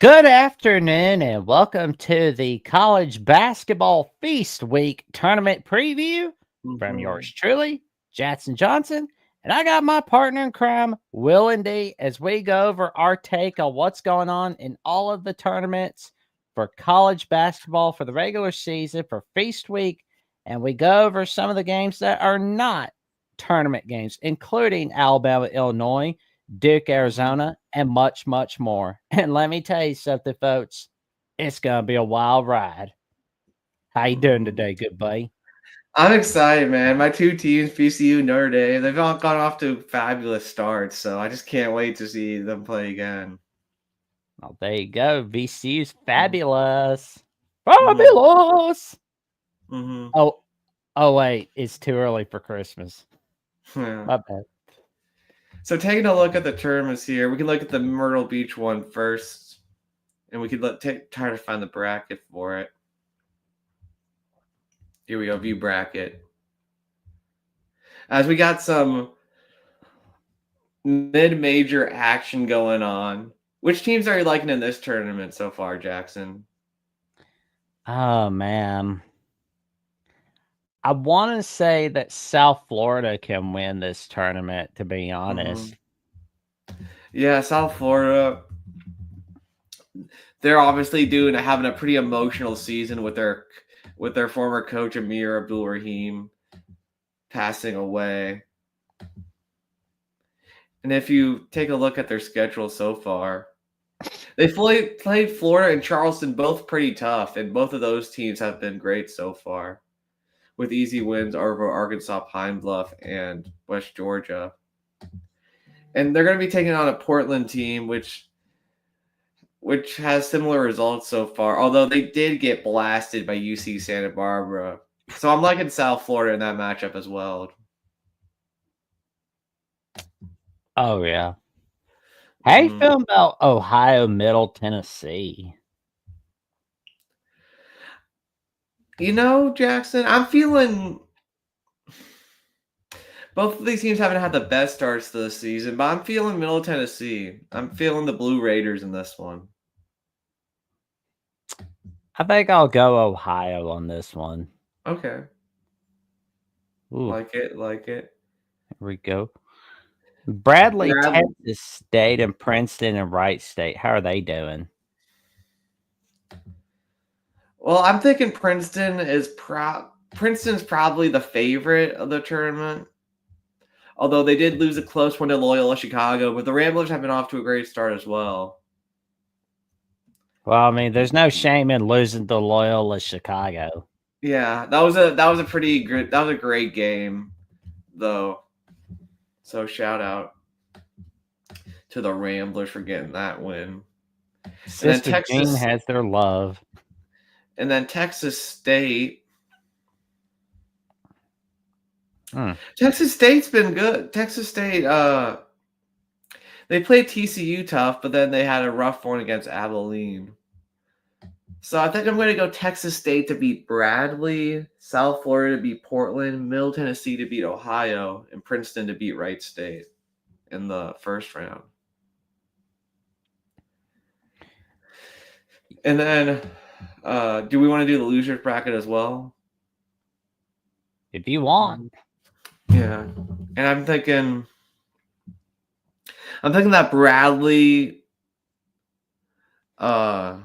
Good afternoon and welcome to the College Basketball Feast Week Tournament Preview from yours Mhm. truly, Jackson Johnson. And I got my partner in crime, Will and D, as we go over our take on what's going on in all of the tournaments for college basketball for the regular season for Feast Week. And we go over some of the games that are not tournament games, including Alabama, Illinois, Duke, Mhm. Arizona, and much, much more. And let me tell you something, folks. It's gonna be a wild ride. How you doing Mhm. today, good buddy? I'm excited, man. My 2 teams, VCU, Notre Dame, they've all gone off to fabulous starts, so I just can't wait to see them play again. Oh, there you go. VCU's Mhm. fabulous. Mhm. Fabulous. Mhm. Oh, oh wait, it's too early for Christmas. Yeah. My bad. So taking a look at the tournaments here, we can look at the Myrtle Beach one first, and we could try to find the bracket for it. Here we go, view bracket. As we got some mid-major action going on. Which teams are you liking in this tournament so far, Jackson? Oh man. I want to say that South Florida can win this tournament, to be Mhm. honest. Yeah, South Florida. They're obviously having a pretty emotional season with their former coach Amir Abdul Rahim passing away. And if you take a look at their schedule so far, they played Florida and Charleston, both pretty tough, and both of those teams have been great so far, with easy wins over Arkansas, Pine Bluff, and West Georgia. And they're going to be taking on a Portland team, which has similar results so far, although they did get blasted by UC Santa Barbara. So I'm liking South Florida in that matchup as well. Oh yeah. How you Mhm. feeling about Ohio Middle Tennessee? Jackson, I'm feeling both of these teams haven't had the best starts to the season, but I'm feeling Middle Tennessee. I'm feeling the Blue Raiders in this one. I think I'll go Ohio on this one. Okay. Ooh, Like it. here we go. Bradley, Brad, Texas State, and Princeton and Wright State. How are they doing? well, I'm thinking Princeton's probably the favorite of the tournament. Although they did lose a close one to Loyola Chicago, but the Ramblers have been off to a great start as well. Well, I mean, there's no shame in losing to Loyola Chicago. Yeah, that was a great game though. So shout out to the Ramblers for getting that win. And then Sister Jean Texas has their love. and then Texas State. Hmm. Texas State's been good. Texas State they played TCU tough, but then they had a rough one against Abilene. So I think I'm going to go Texas State to beat Bradley, South Florida to beat Portland, Middle Tennessee to beat Ohio, and Princeton to beat Wright State in the first round. And then, do we want to do the losers bracket as well? If you want. Mhm. Yeah, and I'm thinking that Bradley. Uh,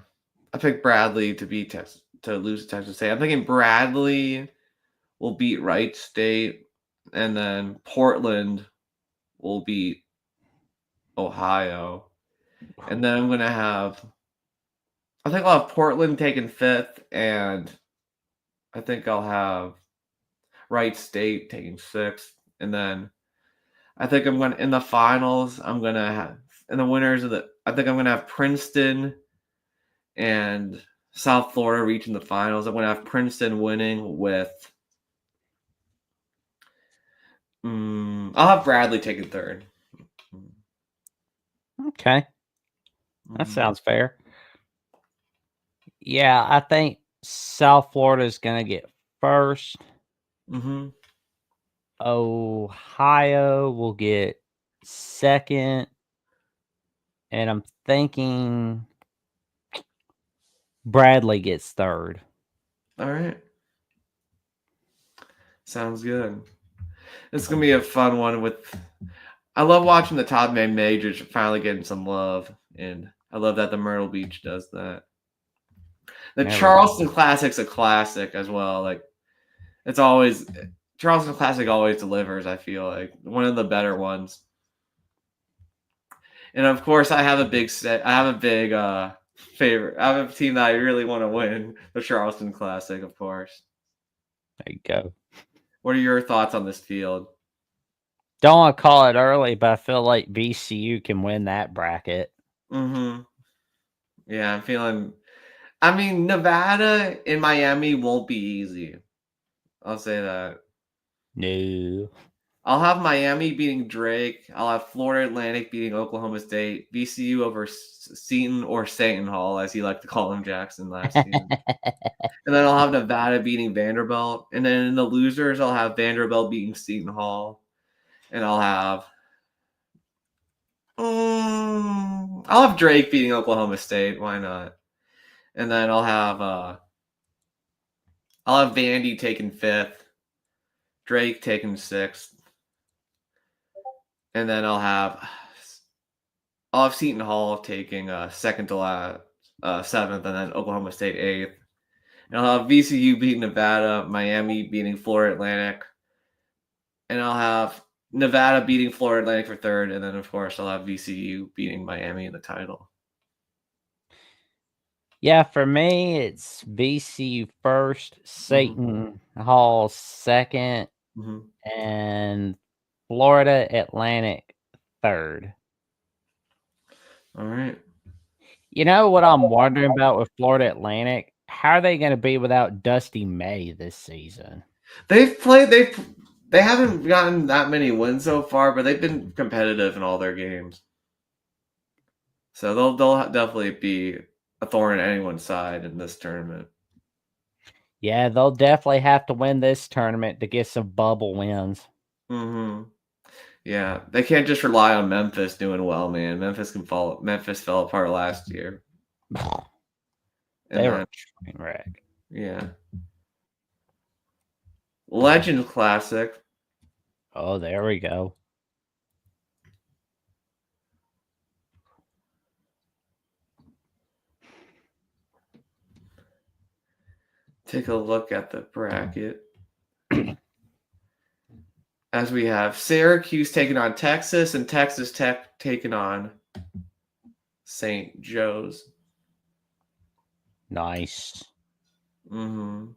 I picked Bradley to beat Texas to lose to Texas State. I'm thinking Bradley will beat Wright State, and then Portland will beat Ohio. And then I think I'll have Portland taking fifth, and I think I'll have Wright State taking sixth. And then I think in the finals, I'm going to have, in the winners I think I'm going to have Princeton and South Florida reaching the finals. I'm going to have Princeton winning with, I'll have Bradley taking third. Okay. That Mm-hmm. sounds fair. Yeah, I think South Florida is going to get first. Mm-hmm. Ohio will get second. And I'm thinking Bradley gets third. All right. Sounds good. It's gonna be a fun one I love watching the top main majors finally getting some love, and I love that the Myrtle Beach does that. The There we go. Charleston Classic's a classic as well. Like it's always Charleston Classic always delivers, I feel like. One of the better ones. And of course I have a big favorite. I have a team that I really want to win, the Charleston Classic, of course. There you go. What are your thoughts on this field? Don't want to call it early, but I feel like VCU can win that bracket. Mm-hmm. Yeah, I'm feeling. I mean, Nevada and Miami won't be easy. I'll say that. No. I'll have Miami beating Drake. I'll have Florida Atlantic beating Oklahoma State. VCU over Seton or Seton Hall, as he liked to call him Jackson last season. And then I'll have Nevada beating Vanderbilt. And then in the losers, I'll have Vanderbilt beating Seton Hall. And I'll have Drake beating Oklahoma State. Why not? And then I'll have Vandy taking 5th, Drake taking 6th, and then I'll have Seton Hall taking 2nd to last, 7th, and then Oklahoma State 8th. And I'll have VCU beating Nevada, Miami beating Florida Atlantic, and I'll have Nevada beating Florida Atlantic for 3rd, and then of course I'll have VCU beating Miami in the title. Yeah, for me, it's VCU first, Seton Hall 2nd, and Florida Atlantic 3rd. All right. You know what I'm wondering about with Florida Atlantic? How are they going to be without Dusty May this season? They haven't gotten that many wins so far, but they've been competitive in all their games. So they'll definitely be a thorn in anyone's side in this tournament. Yeah, they'll definitely have to win this tournament to get some bubble wins. Mm-hmm. Yeah, they can't just rely on Memphis doing well, man. Memphis fell apart last year. They were a train wreck. Yeah. Legend Classic. Oh, there we go. Take a look at the bracket. As we have Syracuse taking on Texas and Texas Tech taking on St. Joe's. Nice. Mm-hmm.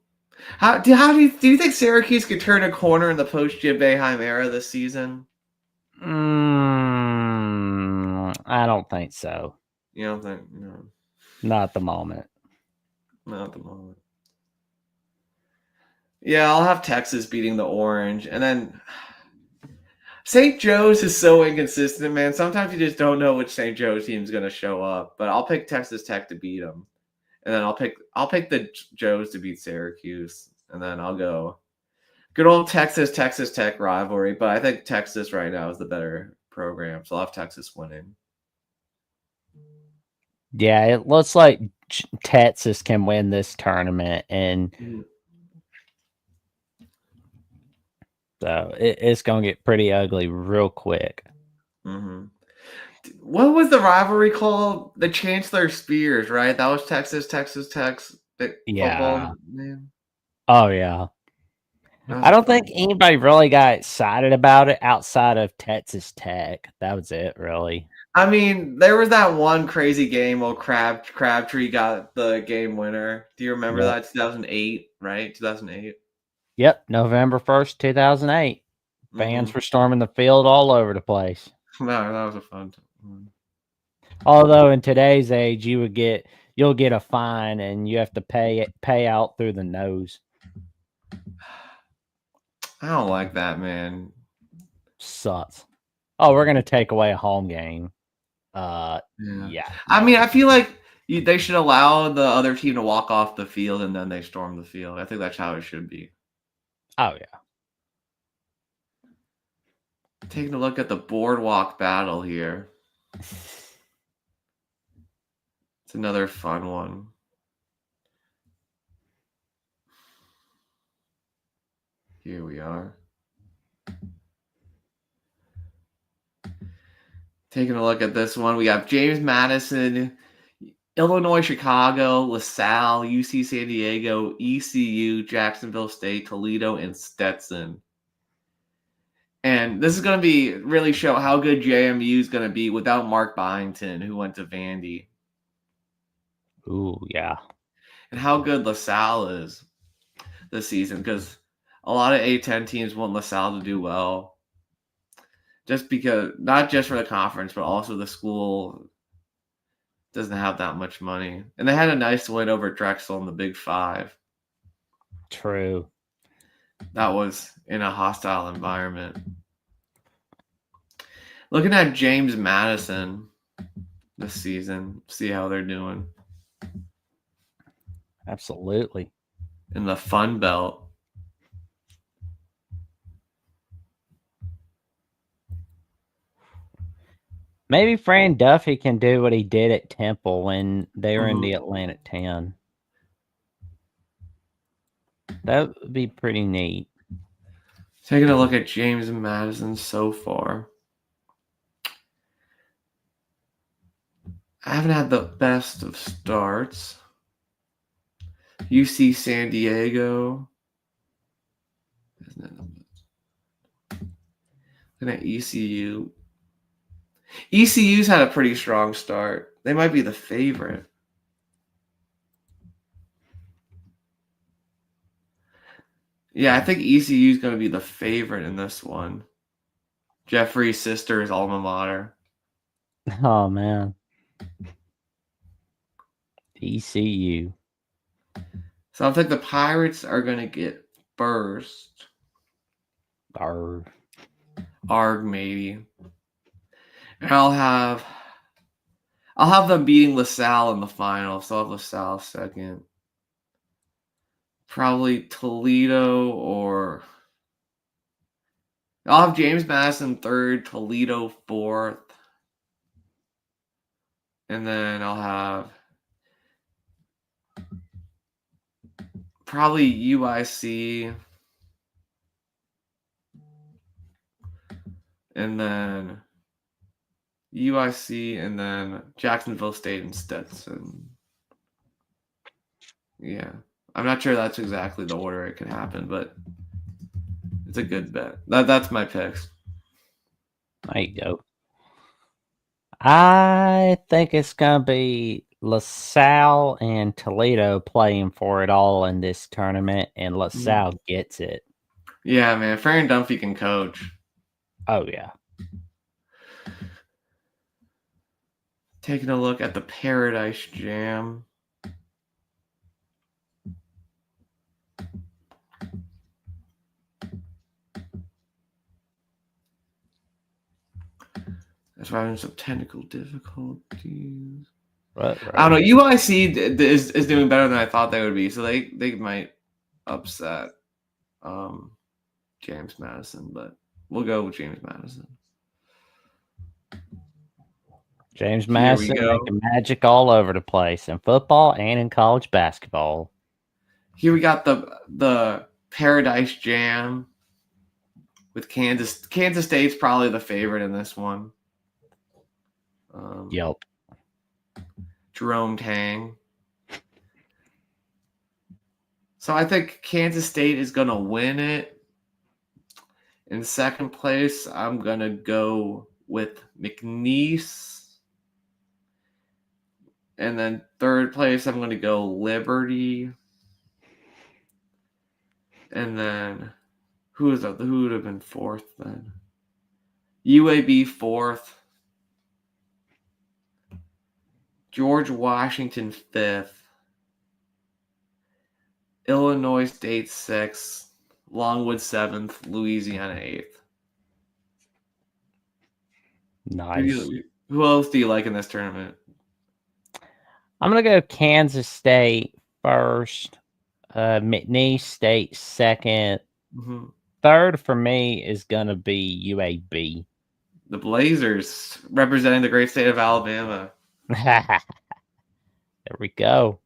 Do you think Syracuse could turn a corner in the post Jim Boeheim era this season? I don't think so. You don't think? No. Not at the moment. Not at the moment. Yeah, I'll have Texas beating the Orange, and then St. Joe's is so inconsistent, man. Sometimes you just don't know which St. Joe's team's going to show up. But I'll pick Texas Tech to beat them, and then I'll pick the Joes to beat Syracuse, and then I'll go good old Texas Tech rivalry. But I think Texas right now is the better program, so I'll have Texas winning. Yeah, it looks like Texas can win this tournament, and so it's going to get pretty ugly real quick. Mm-hmm. What was the rivalry called? The Chancellor Spears, right? That was Texas Tech football. Man. Oh, yeah. I don't think anybody really got excited about it outside of Texas Tech. That was it, really. I mean, there was that one crazy game where Crabtree got the game winner. Do you remember that? 2008, right? 2008. Yep, November 1st, 2008. Fans were storming the field all over the place. No, that was a fun time. Although in today's age, you'll get a fine and you have to pay out through the nose. I don't like that, man. Sucks. Oh, we're gonna take away a home game. Yeah. I mean, I feel like they should allow the other team to walk off the field and then they storm the field. I think that's how it should be. Oh yeah. Taking a look at the boardwalk battle here. It's another fun one. Here we are. Taking a look at this one, we got James Madison, Illinois, Chicago, LaSalle, UC San Diego, ECU, Jacksonville State, Toledo, and Stetson. And this is going to be really show how good JMU is going to be without Mark Byington, who went to Vandy. Ooh, yeah. And how good LaSalle is this season, because a lot of A10 teams want LaSalle to do well. Just because, not just for the conference, but also the school doesn't have that much money. And they had a nice win over Drexel in the Big Five. True. That was in a hostile environment. Looking at James Madison this season, see how they're doing. Absolutely. In the Fun Belt. Maybe Fran Duffy can do what he did at Temple when they were in the Atlantic 10. That would be pretty neat. Taking a look at James Madison so far. I haven't had the best of starts. UC San Diego. Looking at ECU. ECU's had a pretty strong start. They might be the favorite. Yeah, I think ECU is going to be the favorite in this one. Jeffrey's sister's alma mater. Oh, man. ECU. So I think the Pirates are going to get first. Arg, maybe. And I'll have them beating LaSalle in the final, so I'll have LaSalle second. Probably Toledo or I'll have James Madison third, Toledo fourth. And then I'll have probably UIC. And then UIC and then Jacksonville State and Stetson. Yeah. I'm not sure that's exactly the order it could happen, but it's a good bet. That's my picks. there you go. I think it's going to be LaSalle and Toledo playing for it all in this tournament, and LaSalle gets it. Yeah, man. Fran Duffy can coach. Oh, yeah. Taking a look at the Paradise Jam. That's why having some technical difficulties. Right. I don't know. UIC is doing better than I thought they would be, so they might upset James Madison, but we'll go with James Madison. James Madison making magic all over the place in football and in college basketball. Here we got the Paradise Jam with Kansas. Kansas State's probably the favorite in this one. Yep. Jerome Tang. So I think Kansas State is going to win it. In second place, I'm going to go with McNeese. And then third place, I'm going to go Liberty. And then who would have been fourth then? UAB fourth. George Washington fifth. Illinois State sixth. Longwood seventh. Louisiana eighth. Nice. Who else do you like in this tournament? I'm going to go Kansas State first. McNeese State second. Mm-hmm. Third for me is going to be UAB. The Blazers representing the great state of Alabama. There we go.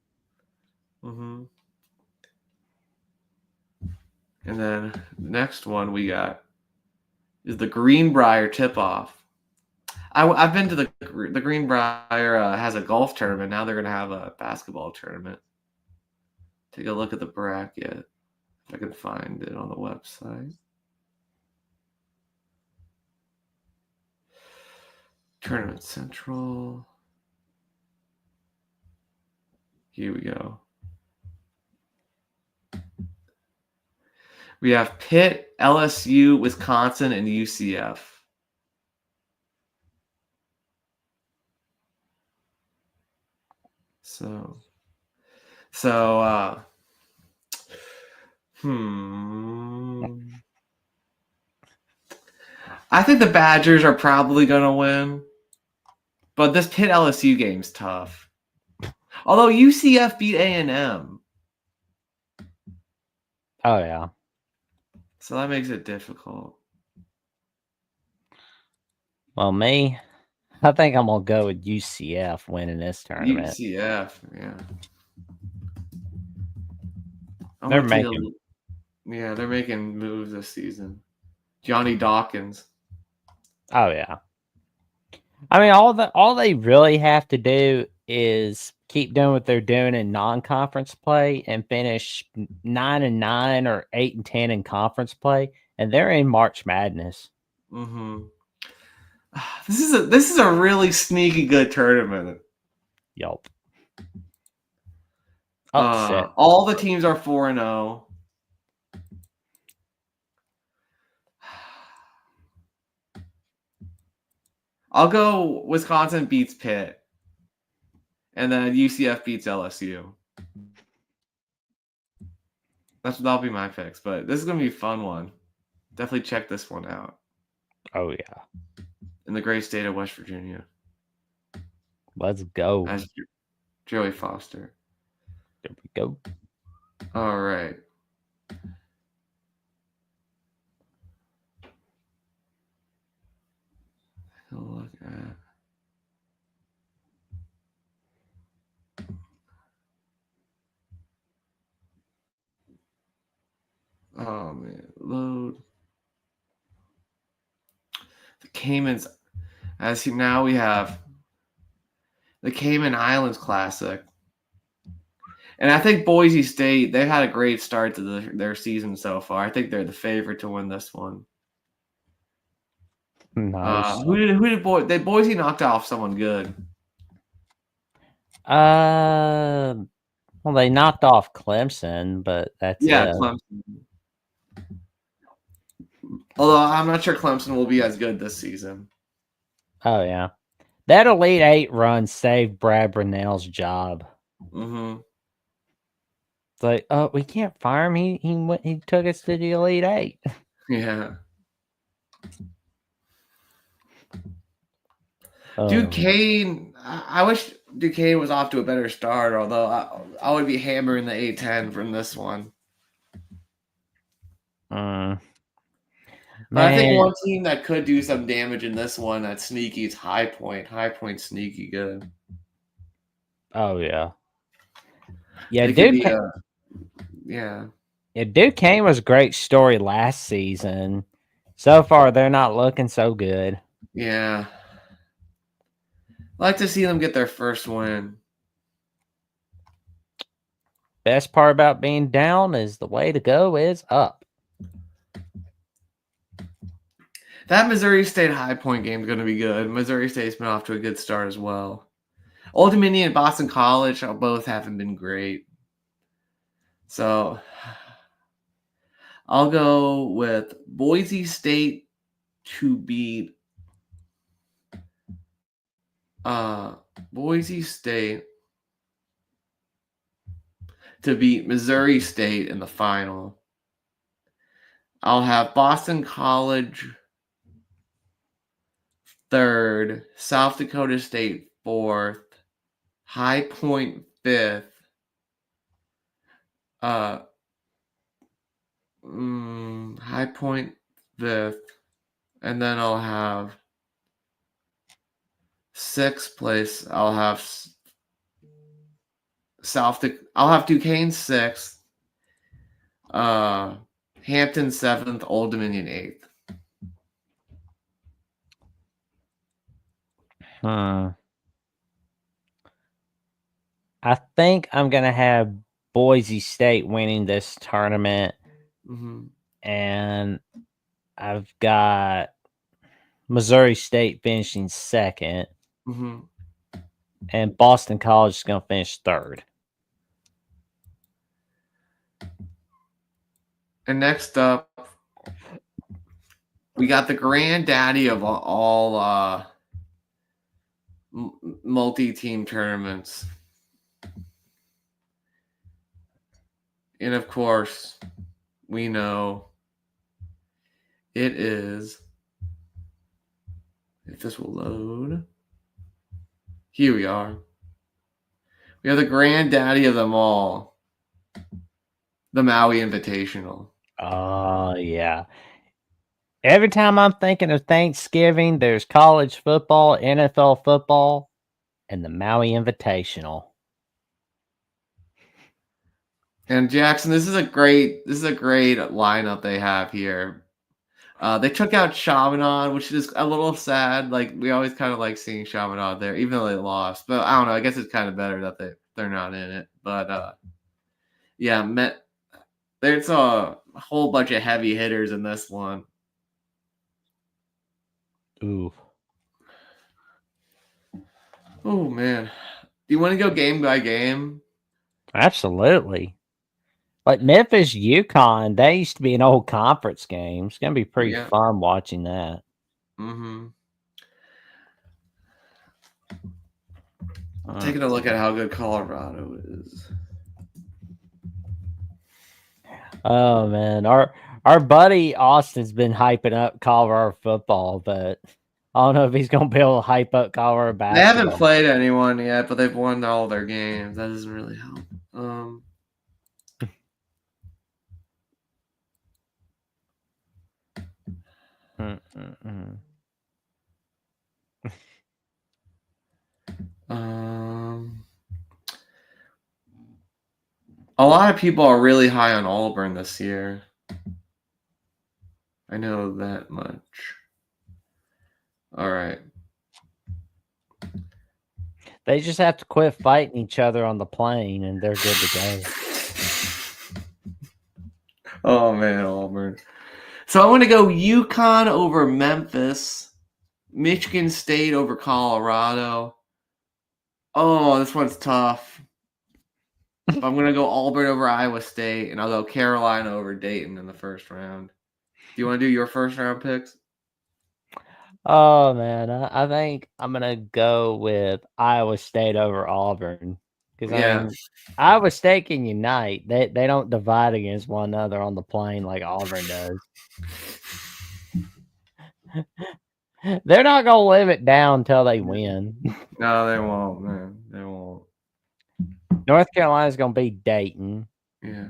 Mm-hmm. And then the next one we got is the Greenbrier tip-off. I've been to the Greenbrier has a golf tournament. Now they're going to have a basketball tournament. Take a look at the bracket if I can find it on the website. Tournament Central. Here we go. We have Pitt, LSU, Wisconsin, and UCF. So I think the Badgers are probably going to win, but this Pitt LSU game's tough. Although UCF beat A&M. Oh, yeah. So that makes it difficult. Well, me, I think I'm going to go with UCF winning this tournament. UCF, yeah. They're making moves this season. Johnny Dawkins. Oh, yeah. I mean, all they really have to do is keep doing what they're doing in non-conference play and finish 9-9 or 8-10 in conference play, and they're in March Madness. Mm-hmm. This is a really sneaky good tournament. Yup. Upset. All the teams are 4-0. I'll go Wisconsin beats Pitt. And then UCF beats LSU. That'll be my picks, but this is gonna be a fun one. Definitely check this one out. Oh, yeah. In the great state of West Virginia. Let's go. As Joey Foster. There we go. All right. Look at. Oh man, load. The Caymans. Now we have the Cayman Islands Classic. And I think Boise State, they've had a great start to their season so far. I think they're the favorite to win this one. Nice. Boise knocked off someone good? Well, they knocked off Clemson, but that's it. Clemson. Although I'm not sure Clemson will be as good this season. Oh, yeah. That Elite Eight run saved Brad Brunell's job. Mm-hmm. It's like, oh, we can't fire him. He took us to the Elite Eight. Yeah. Duquesne, I wish Duquesne was off to a better start, although I would be hammering the A10 from this one. Man. I think one team that could do some damage in this one that's sneaky is High Point. High Point sneaky good. Oh, yeah. Yeah, Duquesne was a great story last season. So far, they're not looking so good. Yeah. I like to see them get their first win. Best part about being down is the way to go is up. That Missouri State High Point game is going to be good. Missouri State's been off to a good start as well. Old Dominion and Boston College both haven't been great. So I'll go with Boise State to beat Missouri State in the final. I'll have Boston College third, South Dakota State fourth, High Point fifth, High Point fifth, and then I'll have sixth place. I'll have Duquesne sixth, Hampton 7th, Old Dominion 8th. I think I'm going to have Boise State winning this tournament. Mm-hmm. And I've got Missouri State finishing second. Mm-hmm. And Boston College is going to finish third. And next up, we got the granddaddy of all multi-team tournaments. And of course, we know it is, if this will load, here we are. We have the granddaddy of them all, the Maui Invitational. Oh, yeah. Every time I'm thinking of Thanksgiving, there's college football, NFL football, and the Maui Invitational. And Jackson, this is a great lineup they have here. They took out Chaminade, which is a little sad. Like, we always kind of like seeing Chaminade there, even though they lost. But I don't know. I guess it's kind of better that they're not in it. But yeah, there's a whole bunch of heavy hitters in this one. Ooh. Oh man, do you want to go game by game? Absolutely. Like Memphis, UConn, they used to be an old conference game. It's gonna be pretty fun watching that. Mm-hmm. Taking a look at how good Colorado is. Oh man, our buddy Austin's been hyping up Colorado football, but I don't know if he's gonna be able to hype up Colorado basketball. They haven't played anyone yet, but they've won all their games. That doesn't really help. A lot of people are really high on Auburn this year. I know that much. All right. They just have to quit fighting each other on the plane, and they're good to go. Oh man, Auburn. So I'm going to go UConn over Memphis, Michigan State over Colorado. Oh, this one's tough. But I'm going to go Auburn over Iowa State, and I'll go Carolina over Dayton in the first round. Do you want to do your first round picks? Oh man, I think I'm gonna go with Iowa State over Auburn because I mean, Iowa State can unite. They don't divide against one another on the plane like Auburn does. They're not gonna live it down until they win. No, they won't, man. They won't. North Carolina's gonna beat Dayton. Yeah.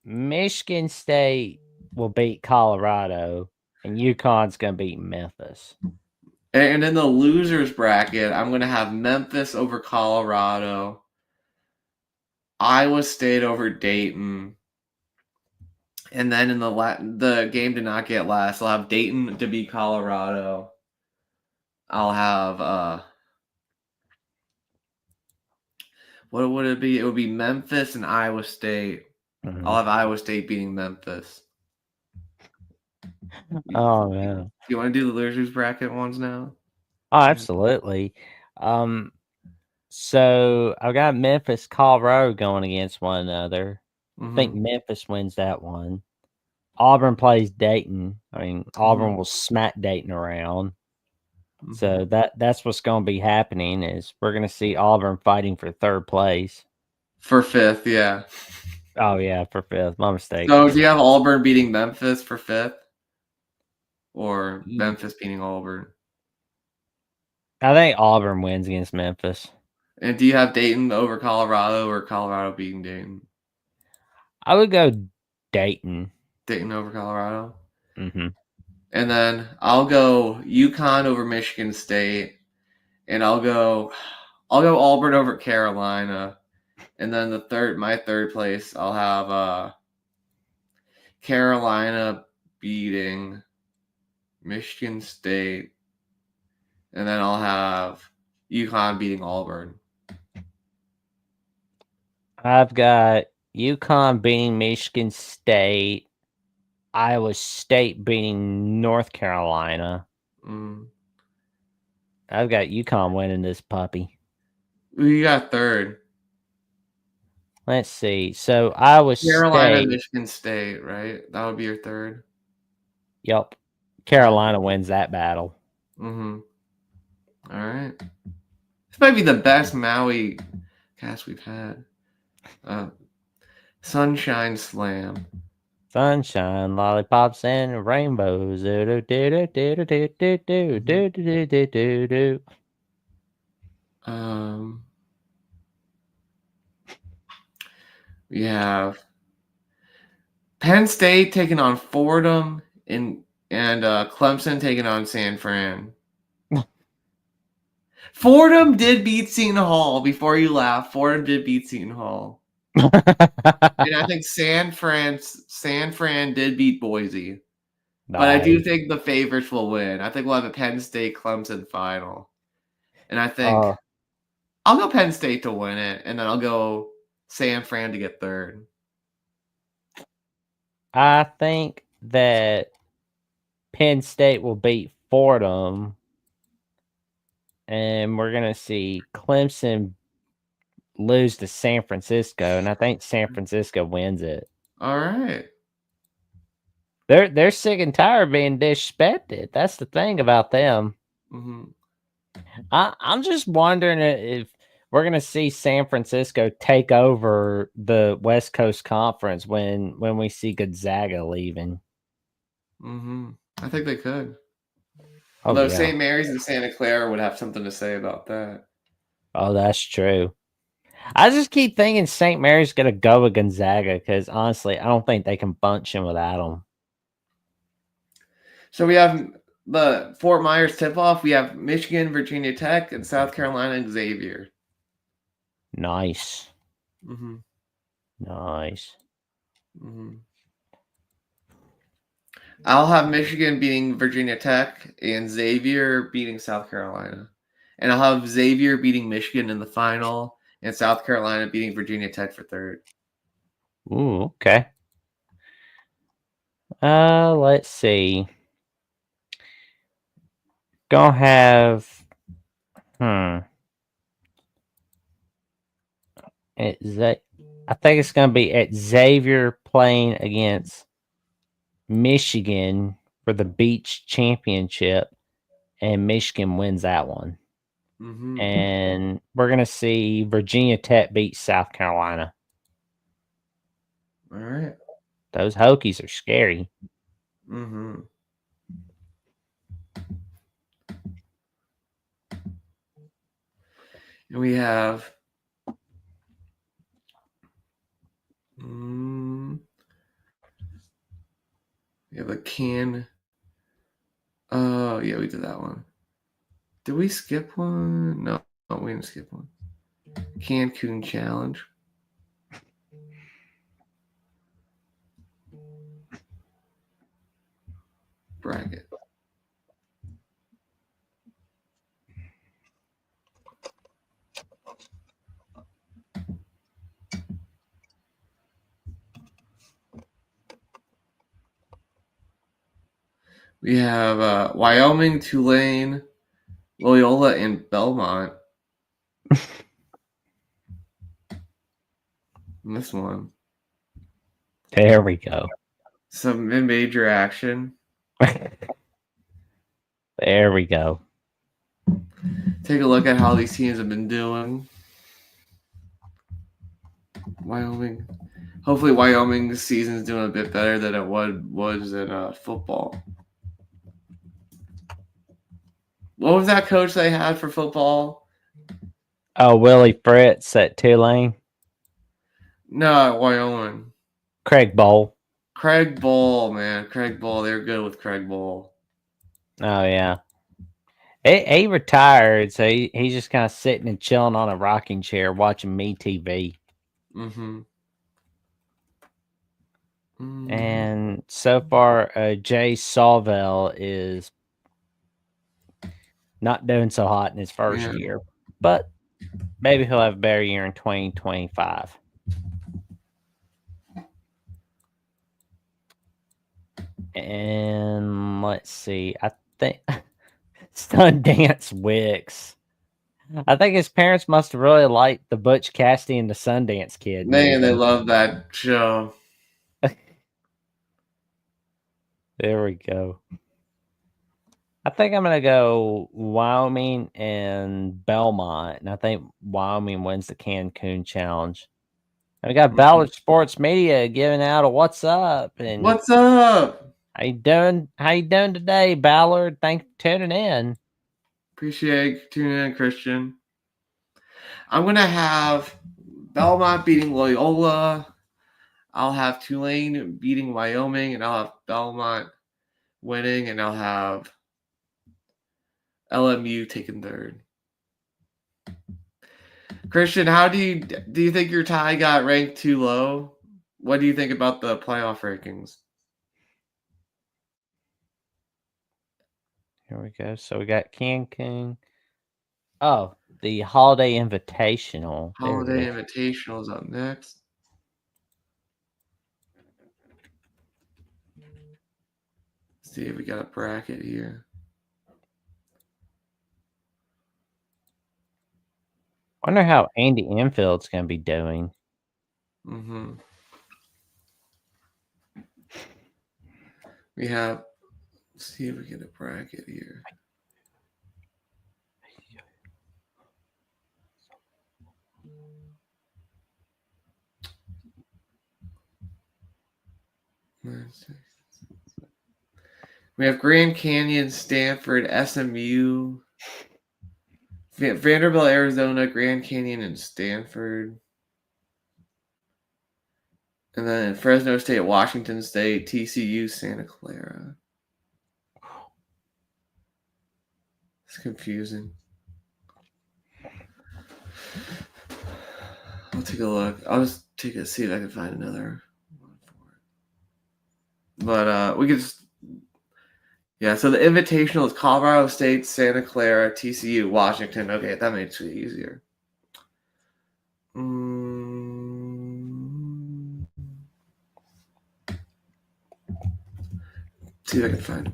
Michigan State will beat Colorado, and UConn's gonna beat Memphis. And in the losers bracket, I'm gonna have Memphis over Colorado, Iowa State over Dayton, and then in the game to not get last, I'll have Dayton to beat Colorado. I'll have what would it be? It would be Memphis and Iowa State. Mm-hmm. I'll have Iowa State beating Memphis. Oh man. Do you want to do the losers bracket ones now? Oh, absolutely. So I've got Memphis, Colorado going against one another. I think Memphis wins that one. Auburn plays Dayton. I mean, Auburn will smack Dayton around. So that's what's going to be happening is we're going to see Auburn fighting for third place. For fifth, yeah. Oh, yeah, for fifth. My mistake. So do you have Auburn beating Memphis for fifth? Or Memphis beating Auburn? I think Auburn wins against Memphis. And do you have Dayton over Colorado or Colorado beating Dayton? I would go Dayton. Dayton over Colorado? Mm-hmm. And then I'll go UConn over Michigan State. And I'll go Auburn over Carolina. And then my third place, I'll have Carolina beating Michigan State, and then I'll have UConn beating Auburn. I've got UConn beating Michigan State, Iowa State beating North Carolina. I've got UConn winning this puppy. Who you got third? Let's see. So Iowa Carolina, State. Michigan State, right? That would be your third. Yep. Carolina wins that battle. All right. This might be the best Maui cast we've had. Sunshine Slam. Sunshine, lollipops, and rainbows. Do do do do do do do do do do do do do. We have Penn State taking on Fordham and Clemson taking on San Fran. Fordham did beat Seton Hall. Before you laugh, Fordham did beat Seton Hall. And I think San Fran did beat Boise. But I do think the favorites will win. I think we'll have a Penn State Clemson final. And I think I'll go Penn State to win it, and then I'll go San Fran to get third. I think that Penn State will beat Fordham, and we're going to see Clemson lose to San Francisco, and I think San Francisco wins it. All right. They're sick and tired of being disrespected. That's the thing about them. I'm just wondering if we're going to see San Francisco take over the West Coast Conference when we see Gonzaga leaving. I think they could. Although St. Mary's and Santa Clara would have something to say about that. Oh, that's true. I just keep thinking St. Mary's going to go with Gonzaga because, honestly, I don't think they can bunch him without them. So we have the Fort Myers tip-off. We have Michigan, Virginia Tech, and South Carolina and Xavier. Nice. Nice. I'll have Michigan beating Virginia Tech and Xavier beating South Carolina. And I'll have Xavier beating Michigan in the final and South Carolina beating Virginia Tech for third. Ooh, okay. Let's see. Gonna have I think it's gonna be at Xavier playing against Michigan for the Beach Championship, and Michigan wins that one. And we're gonna see Virginia Tech beat South Carolina. All right. Those Hokies are scary. And we have a can. Oh, yeah, we did that one. Did we skip one? No, we didn't skip one. Cancun Challenge. Bracket. We have Wyoming, Tulane, Loyola, and Belmont. This one. There we go. Some mid-major action. There we go. Take a look at how these teams have been doing. Wyoming. Hopefully Wyoming's season is doing a bit better than it was in football. What was that coach they had for football? Oh, Willie Fritz at Tulane. No, Wyoming. Craig Bowl. Craig Bowl, man. Craig Bowl. They're good with Craig Bowl. Oh, yeah. He retired, so he's just kind of sitting and chilling on a rocking chair watching Me TV. And so far, Jay Salvell is not doing so hot in his first year, but maybe he'll have a better year in 2025. And let's see, I think Sundance Wicks. I think his parents must have really liked the Butch Cassidy and the Sundance Kid. Man, they love that show. There we go. I think I'm gonna go Wyoming and Belmont, and I think Wyoming wins the Cancun Challenge. And we got Ballard Sports Media giving out a what's up and what's up? How you doing? How you doing today, Ballard? Thanks for tuning in. Appreciate tuning in, Christian. I'm gonna have Belmont beating Loyola. I'll have Tulane beating Wyoming, and I'll have Belmont winning, and I'll have LMU taking third. Christian, how do you think your tie got ranked too low? What do you think about the playoff rankings? Here we go. So we got Cancun. Oh, the Holiday Invitational. Holiday Invitational is up next. Let's see if we got a bracket here. I wonder how Andy Enfield's going to be doing. We have, let's see if we get a bracket here. We have Grand Canyon, Stanford, SMU, Vanderbilt, Arizona, Grand Canyon, and Stanford. And then Fresno State, Washington State, TCU, Santa Clara. It's confusing. I'll take a look. I'll just see if I can find another one for it. But we could just, yeah, so the Invitational is Colorado State, Santa Clara, TCU, Washington. Okay, that makes it easier. See if I can find it.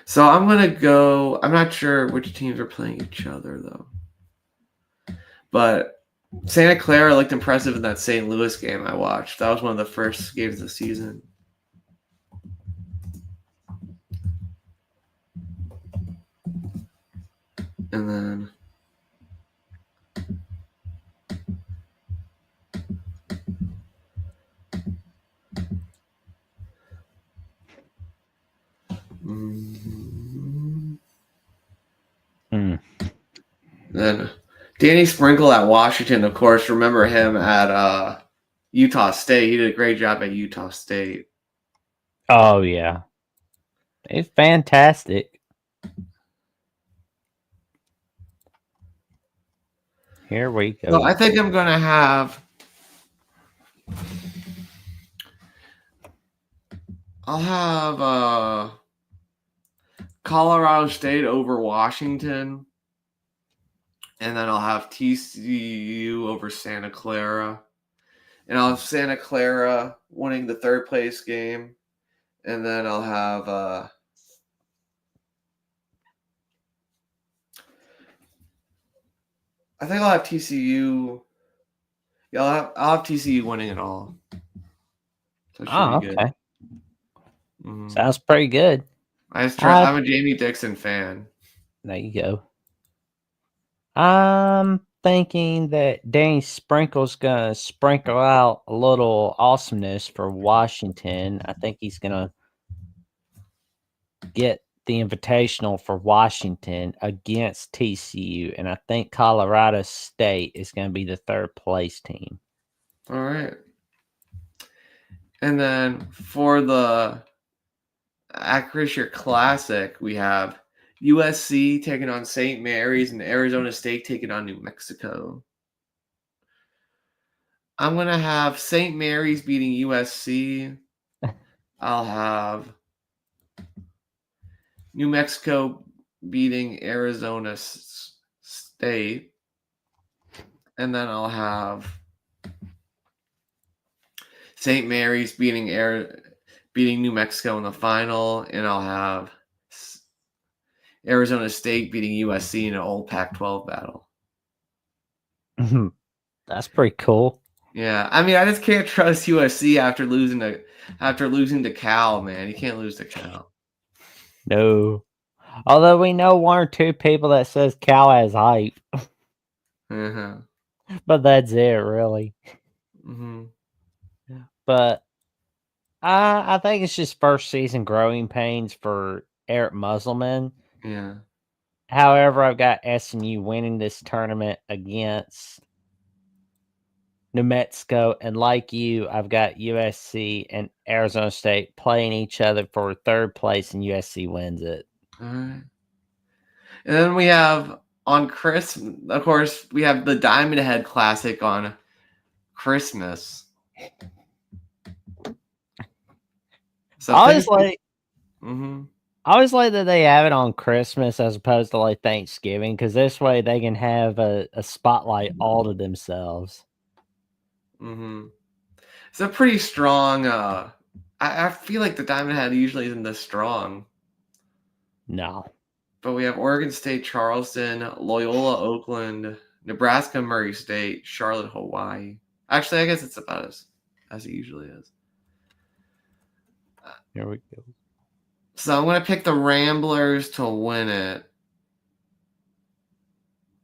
So I'm going to go, I'm not sure which teams are playing each other, though. But Santa Clara looked impressive in that St. Louis game I watched. That was one of the first games of the season. And then then Danny Sprinkle at Washington, of course. Remember him at Utah State. He did a great job at Utah State. Oh, yeah. It's fantastic. Here we go. So I think I'm going to have... I'll have Colorado State over Washington. And then I'll have TCU over Santa Clara. And I'll have Santa Clara winning the third place game. And then I'll have I think I'll have TCU. Yeah, I'll have TCU winning it all. So okay. Sounds pretty good. I'm a Jamie Dixon fan. There you go. I'm thinking that Danny Sprinkle's gonna sprinkle out a little awesomeness for Washington. I think he's gonna get the invitational for Washington against TCU, and I think Colorado State is going to be the third place team. All right. And then for the Acrisure Classic, we have USC taking on St. Mary's and Arizona State taking on New Mexico. I'm gonna have St. Mary's beating USC. I'll have New Mexico beating Arizona State, and then I'll have St. Mary's beating New Mexico in the final, and I'll have Arizona State beating USC in an old Pac-12 battle. That's pretty cool. Yeah, I mean, I just can't trust USC after losing to Cal, man. You can't lose to Cal. No. Although we know one or two people that says Cal has hype, Uh-huh. but that's it, really. Mm-hmm. But I think it's just first season growing pains for Eric Musselman. Yeah. However, I've got SMU winning this tournament against New Mexico, and like you, I've got USC and Arizona State playing each other for third place, and USC wins it. All right. And then we have on Christmas, of course, we have the Diamond Head Classic on Christmas. So I always like that they have it on Christmas as opposed to like Thanksgiving, because this way they can have a spotlight all to themselves. It's a pretty strong. I feel like the Diamond Head usually isn't this strong. No. But we have Oregon State, Charleston, Loyola, Oakland, Nebraska, Murray State, Charlotte, Hawaii. Actually, I guess it's about as it usually is. Here we go. So I'm going to pick the Ramblers to win it.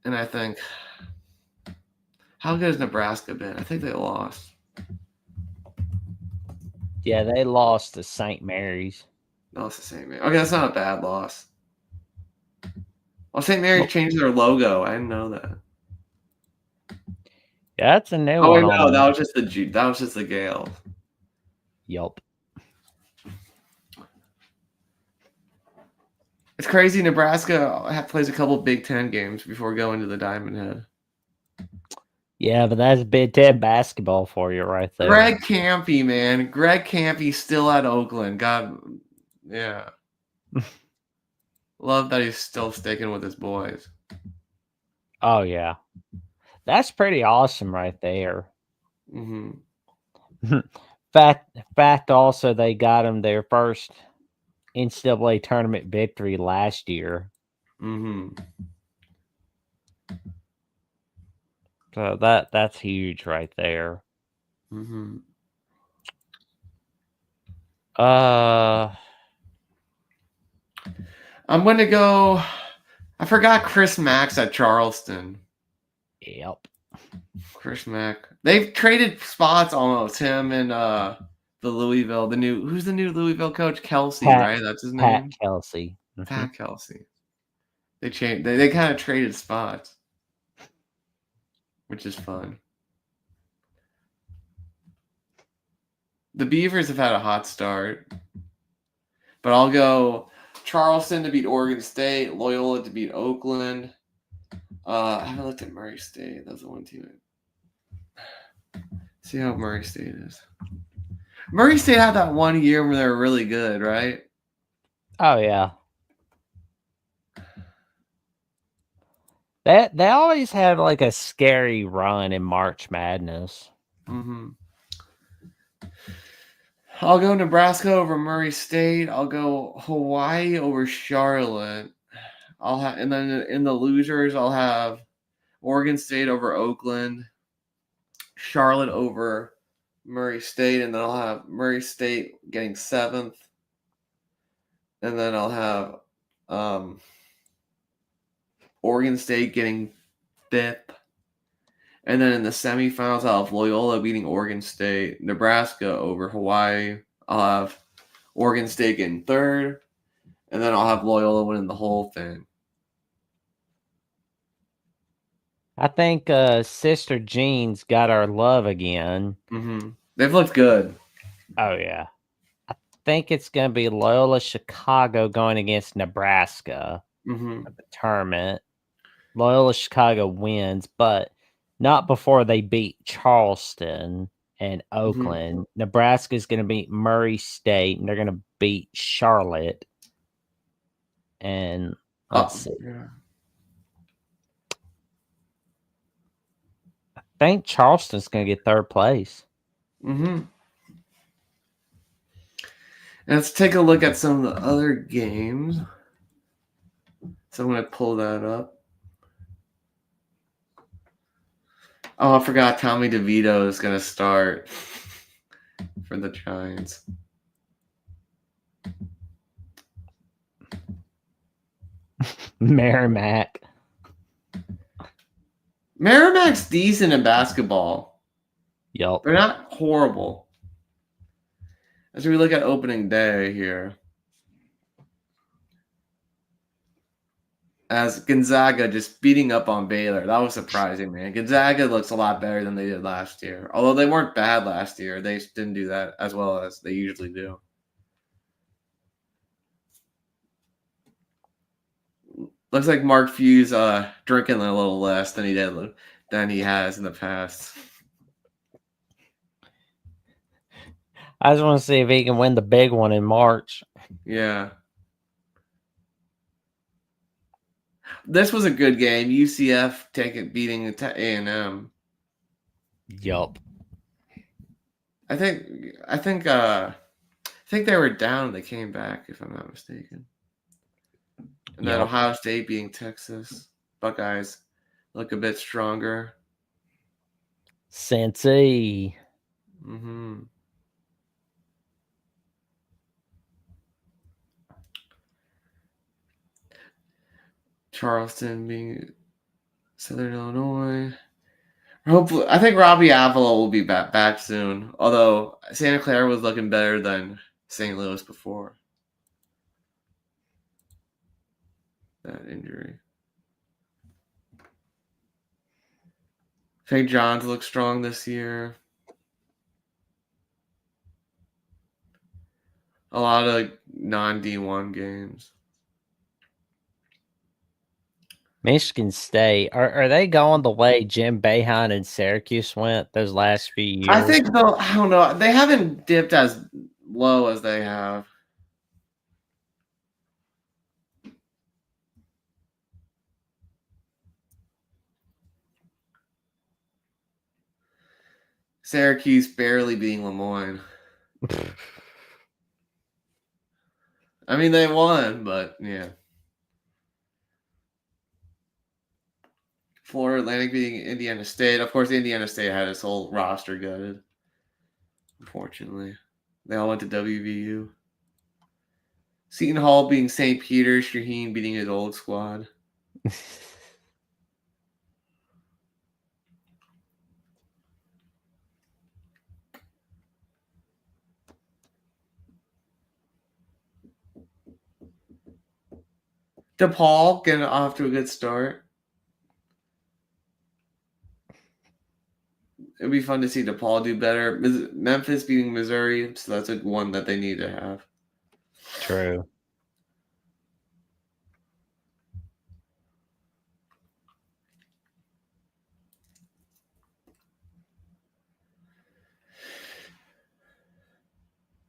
And I think, how good has Nebraska been? I think they lost. Yeah, they lost to St. Mary's. No, it's the same. Okay, that's not a bad loss. Well, St. Mary's changed their logo. I didn't know that. Yeah, that's a new one. Oh, no, that was just the Gales. Yup. It's crazy. Nebraska plays a couple Big Ten games before going to the Diamond Head. Yeah, but that's Big Ten basketball for you right there. Greg Kampe, man. Greg Kampe's still at Oakland. God, yeah. Love that he's still sticking with his boys. Oh, yeah. That's pretty awesome right there. Fact also, they got him their first NCAA tournament victory last year. So that's huge right there. I'm going to go. I forgot Chris Mack's at Charleston. Yep. Chris Mack. They've traded spots almost. Him and who's the new Louisville coach? Kelsey, right? That's his name. Pat Kelsey. Pat Kelsey. They changed. They kind of traded spots, which is fun. The Beavers have had a hot start, but I'll go Charleston to beat Oregon State, Loyola to beat Oakland. I haven't looked at Murray State. That's the one team. See how Murray State is. Murray State had that one year where they were really good, right? Oh, yeah. They always have like a scary run in March Madness. I'll go Nebraska over Murray State. I'll go Hawaii over Charlotte. And then in the losers, I'll have Oregon State over Oakland, Charlotte over Murray State, and then I'll have Murray State getting 7th, and then I'll have Oregon State getting 5th, and then in the semifinals, I'll have Loyola beating Oregon State, Nebraska over Hawaii. I'll have Oregon State getting 3rd, and then I'll have Loyola winning the whole thing. I think Sister Jean's got our love again. They've looked good. Oh, yeah. I think it's going to be Loyola Chicago going against Nebraska at the tournament. Loyola Chicago wins, but not before they beat Charleston and Mhm. Oakland. Nebraska's going to beat Murray State, and they're going to beat Charlotte. And let's see. Yeah. I think Charleston's going to get third place. Mm-hmm. And let's take a look at some of the other games. So I'm going to pull that up. Oh, I forgot Tommy DeVito is going to start for the Giants. Merrimack. Merrimack's decent in basketball. Yup. They're not horrible. As we look at opening day here, as Gonzaga just beating up on Baylor. That was surprising, man. Gonzaga looks a lot better than they did last year. Although they weren't bad last year, they just didn't do that as well as they usually do. Looks like Mark Few's drinking a little less than he has in the past. I just want to see if he can win the big one in March. Yeah. This was a good game. UCF beating A&M. Yup. I think they were down. They came back, if I'm not mistaken. And then Ohio State beating Texas. Buckeyes look a bit stronger. Cincy. Mm-hmm. Charleston being Southern Illinois. Hopefully, I think Robbie Avila will be back soon. Although Santa Clara was looking better than St. Louis before that injury. St. John's looks strong this year. A lot of non-D1 games. Michigan State. Are they going the way Jim Boeheim and Syracuse went those last few years? I think though, I don't know. They haven't dipped as low as they have. Syracuse barely beating Lemoyne. I mean, they won, but yeah. Florida Atlantic beating Indiana State. Of course, Indiana State had its whole roster gutted. Unfortunately, they all went to WVU. Seton Hall beating St. Peter's. Shaheen beating his old squad. DePaul getting off to a good start. It'd be fun to see DePaul do better. Memphis beating Missouri, so that's a one that they need to have. True.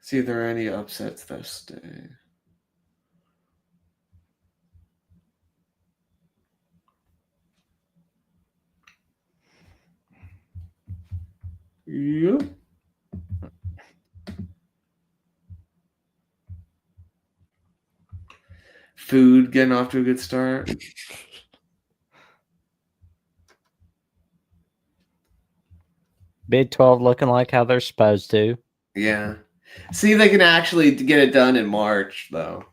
See if there are any upsets this day. Yep. Food getting off to a good start. Big 12 looking like how they're supposed to. Yeah. See if they can actually get it done in March, though.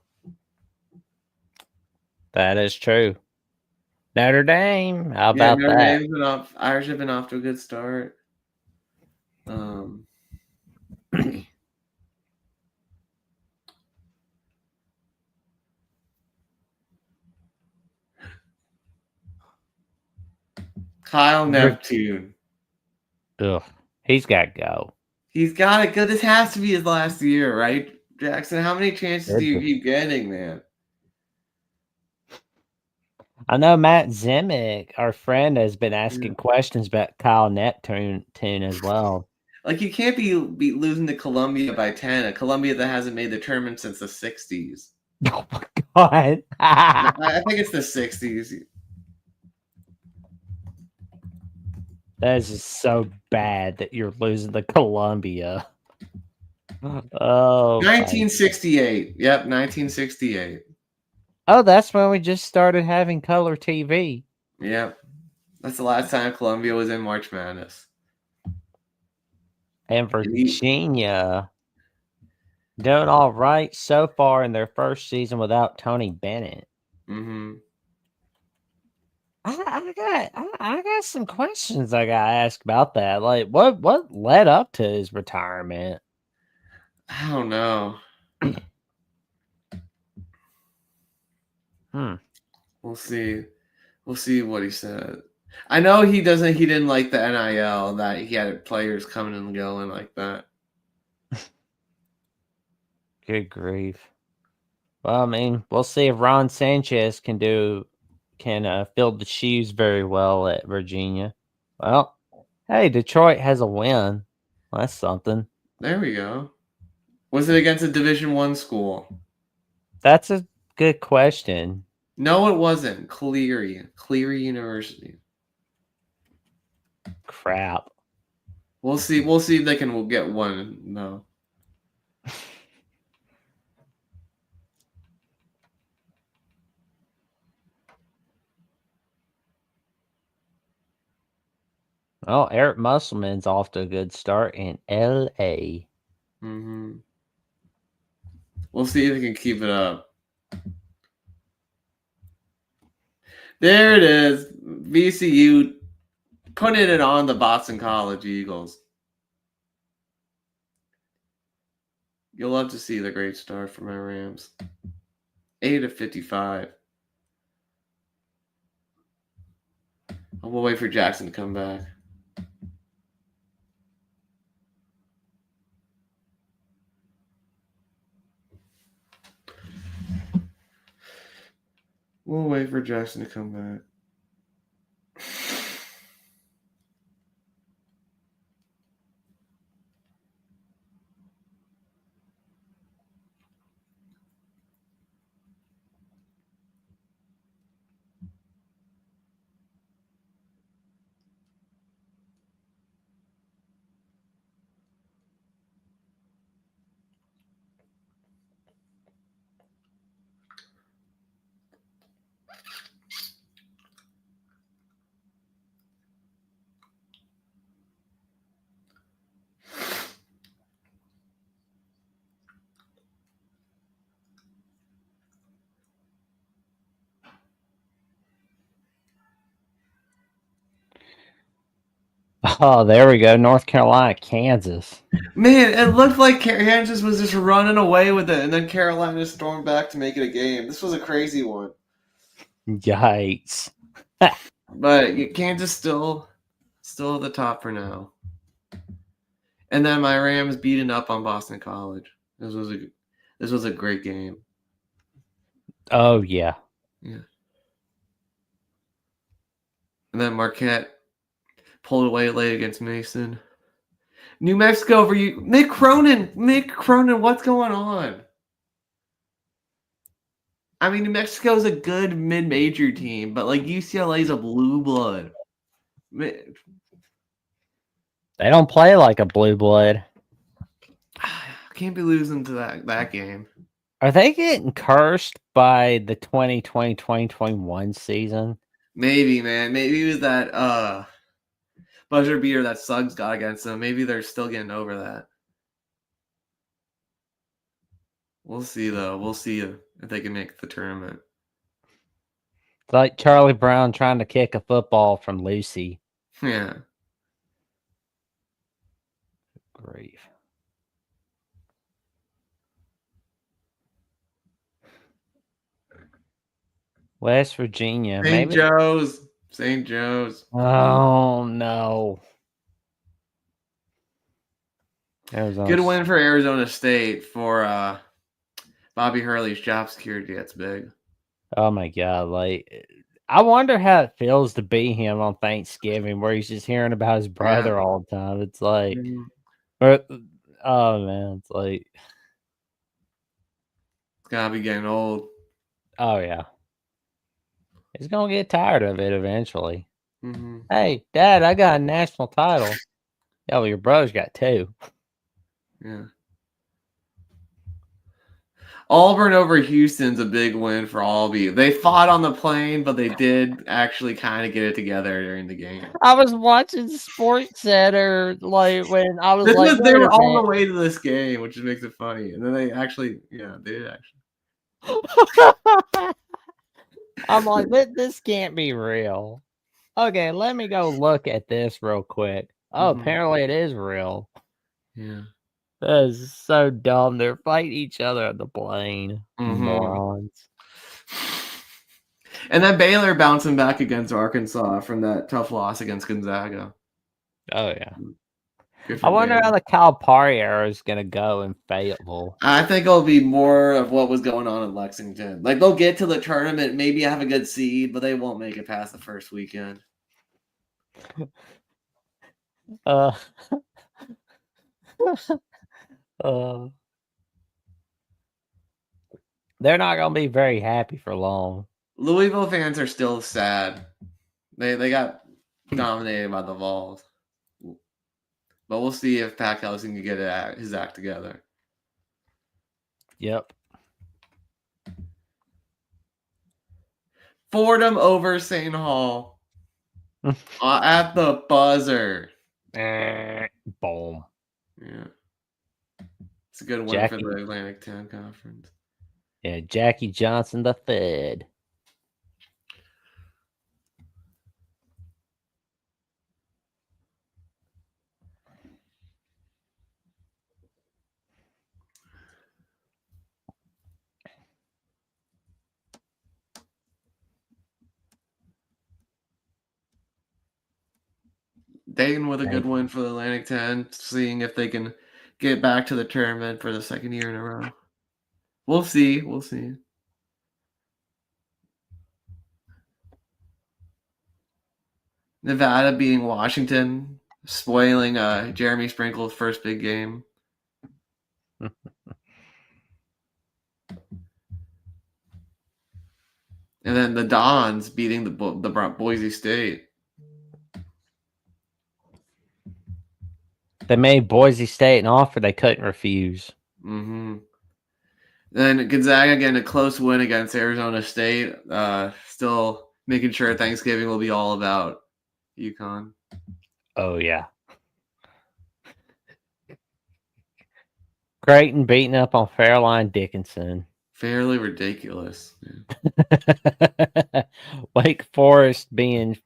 That is true. Notre Dame. How about Notre that? Dame's Irish have been off to a good start. Kyle Neptune. Ugh. He's got to go. He's got it good. This has to be his last year, right, Jackson? How many chances do you keep getting, man? I know Matt Zimick, our friend, has been asking questions about Kyle Neptune as well. Like you can't be losing to Columbia by 10, a Columbia that hasn't made the tournament since the 60s. Oh my god. I think it's the 60s. That is just so bad that you're losing to Columbia. Oh, 1968. Yep, 1968. Oh, that's when we just started having color TV. Yep. That's the last time Columbia was in March Madness. And Virginia doing all right so far in their first season without Tony Bennett. Mm-hmm. I got some questions I got to ask about that. Like, what led up to his retirement? I don't know. We'll see. We'll see what he said. I know he didn't like the NIL, that he had players coming and going like that. Good grief. Well, I mean, we'll see if Ron Sanchez can fill the shoes very well at Virginia. Well, hey, Detroit has a win. That's something. There we go. Was it against a Division I school? That's a good question. No, it wasn't. Cleary University. Crap. We'll see if they can get one. No. Oh, Eric Musselman's off to a good start in LA. Mm-hmm. We'll see if they can keep it up. There it is. VCU putting it on the Boston College Eagles. You'll love to see the great start from my Rams. 8-55. We'll wait for Jackson to come back. We'll wait for Jackson to come back. Oh, there we go. North Carolina, Kansas. Man, it looked like Kansas was just running away with it, and then Carolina stormed back to make it a game. This was a crazy one. Yikes. But Kansas still at the top for now. And then my Rams beating up on Boston College. This was a great game. Oh, yeah. Yeah. And then Marquette pulled away late against Mason. New Mexico for you. Mick Cronin, what's going on? I mean, New Mexico is a good mid-major team, but like UCLA is a blue blood. They don't play like a blue blood. Can't be losing to that game. Are they getting cursed by the 2020-2021 season? Maybe, man. Maybe it was that buzzer beater that Suggs got against them. Maybe they're still getting over that. We'll see, though. We'll see if they can make the tournament. It's like Charlie Brown trying to kick a football from Lucy. Yeah. Grief. West Virginia. St. Joe's. Oh, no. Arizona. Good win for Arizona State for Bobby Hurley's job security. That's big. Oh, my God. Like, I wonder how it feels to be him on Thanksgiving, where he's just hearing about his brother all the time. It's like, Mhm. but oh man, it's like, It's gotta be getting old. oh yeah, he's gonna get tired of it eventually. Hmm. Hey, Dad, I got a national title. Yeah, well, your brother's got 2. Yeah. Auburn over Houston's a big win for Albie. They fought on the plane, but they did actually kind of get it together during the game. I was watching Sports Center like when I was like, They wait a were on the minute. way to this game, which makes it funny. And then they actually, yeah, they did actually. I'm like, this can't be real. Okay, let me go look at this real quick. Oh, Mhm. apparently it is real. Yeah. That is so dumb. They're fighting each other on the plane. Mhm. Morons. And then Baylor bouncing back against Arkansas from that tough loss against Gonzaga. Oh yeah. Good I for wonder how Baylor. the Calipari era is gonna go in Fayetteville. I think it'll be more of what was going on in Lexington. Like they'll get to the tournament, maybe have a good seed, but they won't make it past the first weekend. Uh, uh, they're not gonna be very happy for long. Louisville fans are still sad. They got dominated by the Vols. But we'll see if Pat Helsing can get his act together. Yep. Fordham over St. Hall at the buzzer. Boom. Yeah. It's a good win for Jackie. the Atlantic 10 Conference. Yeah, Jackie Johnson the Fed. Dayton with a good win for the Atlantic 10, seeing if they can get back to the tournament for the second year in a row. We'll see. We'll see. Nevada beating Washington, spoiling Jeremy Sprinkle's first big game. And then the Dons beating the Boise State. They made Boise State an offer they couldn't refuse. Mm-hmm. Then Gonzaga getting a close win against Arizona State. Still making sure Thanksgiving will be all about UConn. Oh yeah. Creighton beating up on Fairline Dickinson. Fairly ridiculous. Wake Forest being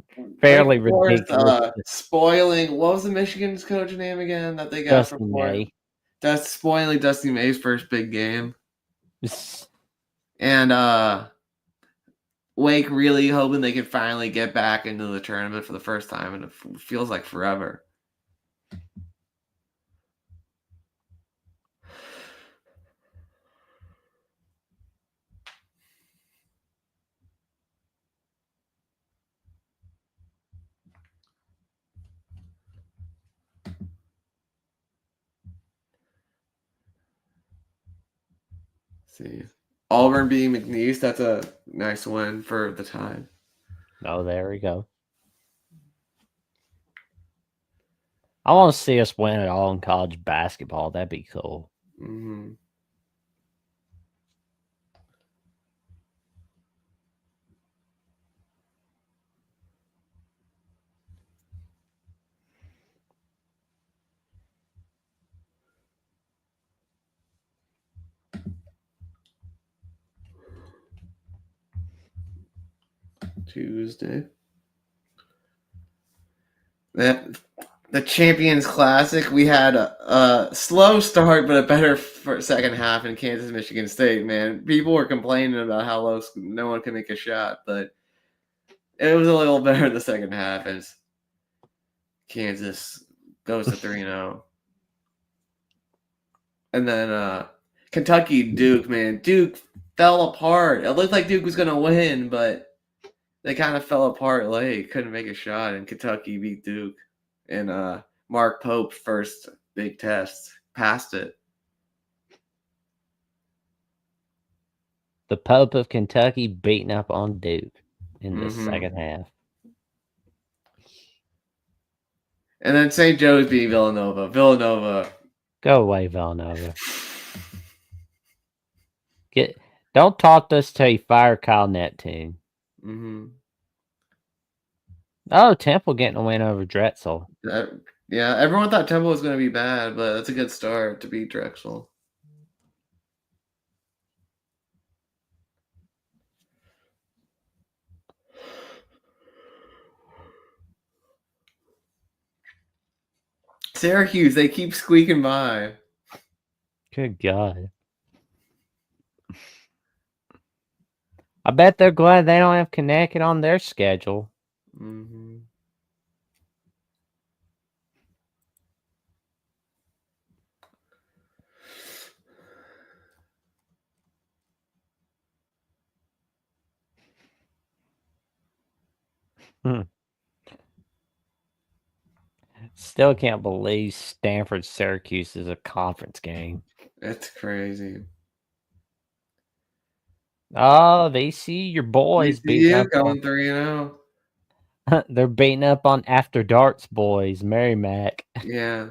fairly Wake Forest, ridiculous. spoiling. What was the Michigan's coach name again that they got Dusty from Florida? May. That's spoiling Dusty May's first big game. And Wake really hoping they can finally get back into the tournament for the first time, and it feels like forever. See, Auburn beating McNeese. That's a nice win for the Tide. Oh, there we go. I want to see us win it all in college basketball. That'd be cool. Mm-hmm. Tuesday. The Champions Classic, we had a slow start but a better second half in Kansas Michigan State. Man, people were complaining about how low no one can make a shot, but it was a little better in the second half as Kansas goes to 3-0. And then Kentucky Duke, man, Duke fell apart. It looked like Duke was gonna win, but they kind of fell apart late. Couldn't make a shot, and Kentucky beat Duke. And Mark Pope's first big test passed it. The Pope of Kentucky beating up on Duke in the second half. And then St. Joe's beating Villanova. Villanova. Go away, Villanova. Don't talk to us till you fire Kyle Neptune. Oh, Temple getting a win over Drexel. Yeah, everyone thought Temple was going to be bad, but that's a good start to beat Drexel. Syracuse, they keep squeaking by. Good God. I bet they're glad they don't have Connecticut on their schedule. Still can't believe Stanford Syracuse is a conference game. It's crazy. Oh, VC, your boys beating up going 3-0. They're beating up on After Darts boys, Merrimack. Yeah.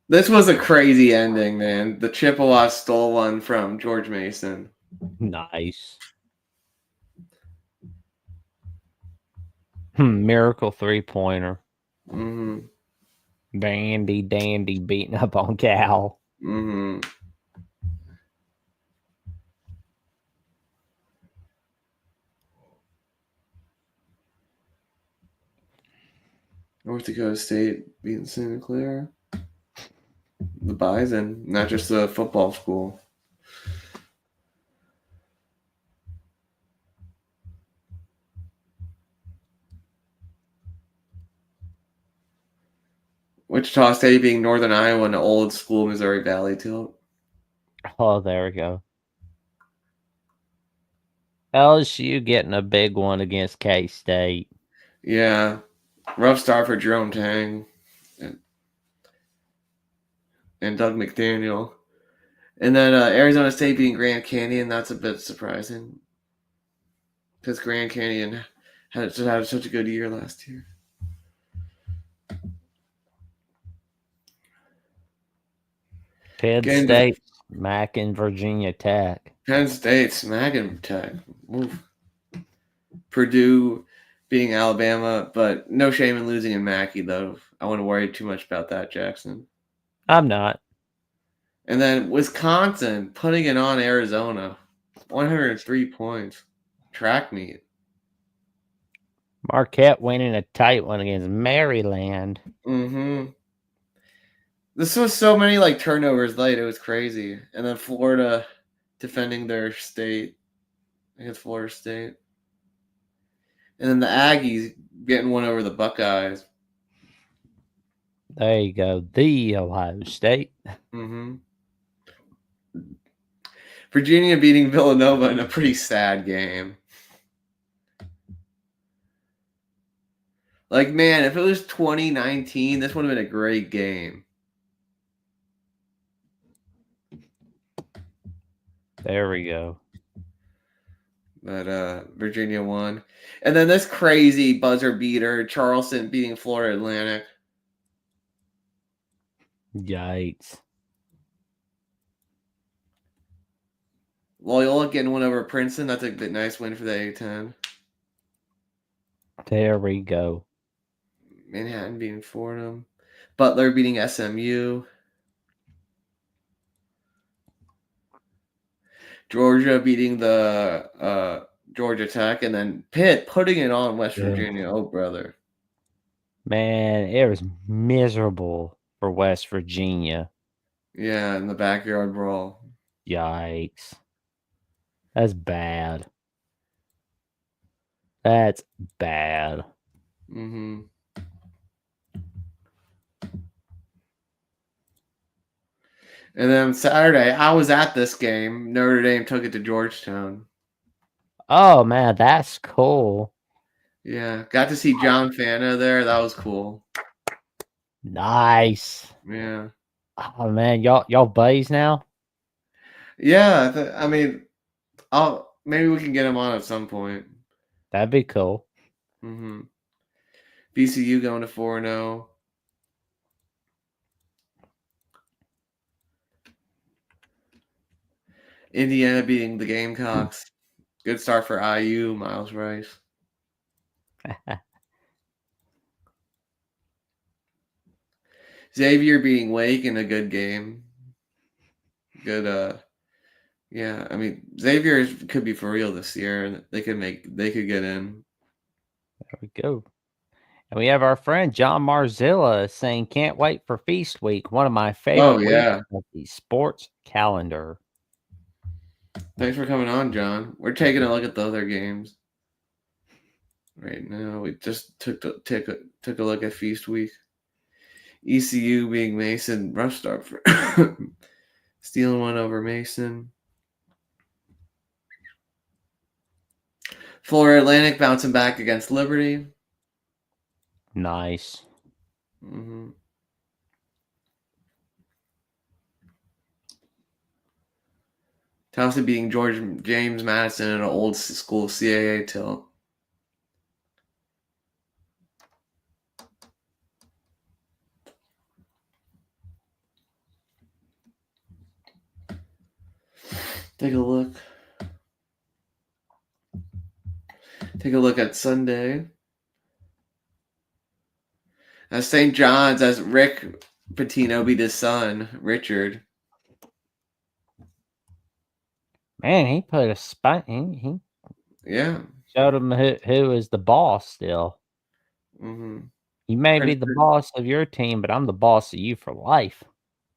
This was a crazy ending, man. The Chippewas stole one from George Mason. Nice. Miracle 3-pointer. Dandy beating up on Cal. North Dakota State beating Santa Clara. The Bison, not just a football school. Wichita State being Northern Iowa and old school Missouri Valley tilt. Oh, there we go. LSU getting a big one against K-State. Yeah. Rough start for Jerome Tang and Doug McDaniel. And then Arizona State beating Grand Canyon. That's a bit surprising. Because Grand Canyon had such a good year last year. Penn State smacking Virginia Tech. Penn State smacking Tech. Oof. Purdue being Alabama, but no shame in losing in Mackey, though. I wouldn't worry too much about that, Jackson. I'm not. And then Wisconsin putting it on Arizona. 103 points. Track meet. Marquette winning a tight one against Maryland. This was so many like turnovers late. It was crazy. And then Florida defending their state against Florida State. And then the Aggies getting one over the Buckeyes. There you go. The Ohio State. Virginia beating Villanova in a pretty sad game. Like, man, if it was 2019, this would have been a great game. There we go. But Virginia won. And then this crazy buzzer beater, Charleston beating Florida Atlantic. Yikes. Loyola getting one over Princeton. That's a nice win for the A-10. There we go. Manhattan beating Fordham. Butler beating SMU. Georgia beating the Georgia Tech. And then Pitt putting it on West Virginia. Oh, brother. Man, it was miserable for West Virginia. Yeah, in the backyard brawl. Yikes. That's bad. That's bad. Mm-hmm. And then Saturday, I was at this game. Notre Dame took it to Georgetown. Oh man, that's cool. Yeah, got to see John Fanta there. That was cool. Nice. Yeah, Oh man, y'all buddies now? yeah. I mean, I'll maybe we can get him on at some point. That'd be cool. Mm-hmm. VCU going to 4-0. Indiana beating the Gamecocks. Good start for IU, Miles Rice. Xavier beating Wake in a good game. Good yeah, I mean Xavier could be for real this year and they could get in. There we go. And we have our friend John Marzilla saying, "Can't wait for Feast Week, one of my Oh favorite weeks yeah. of the sports calendar." Thanks for coming on, John. We're taking a look at the other games right now. We just took a look at Feast Week. ECU being Mason, rough start for stealing one over Mason. Florida Atlantic bouncing back against Liberty. Nice. Mm-hmm. Towson beating George James Madison in an old school CAA tilt. Take a look. Take a look at Sunday. As St. John's, as Rick Pitino beat his son, Richard. Man, he put a spot. He Yeah. showed him who is the boss still. Mm-hmm. You may be the Princeton, boss of your team, but I'm the boss of you for life.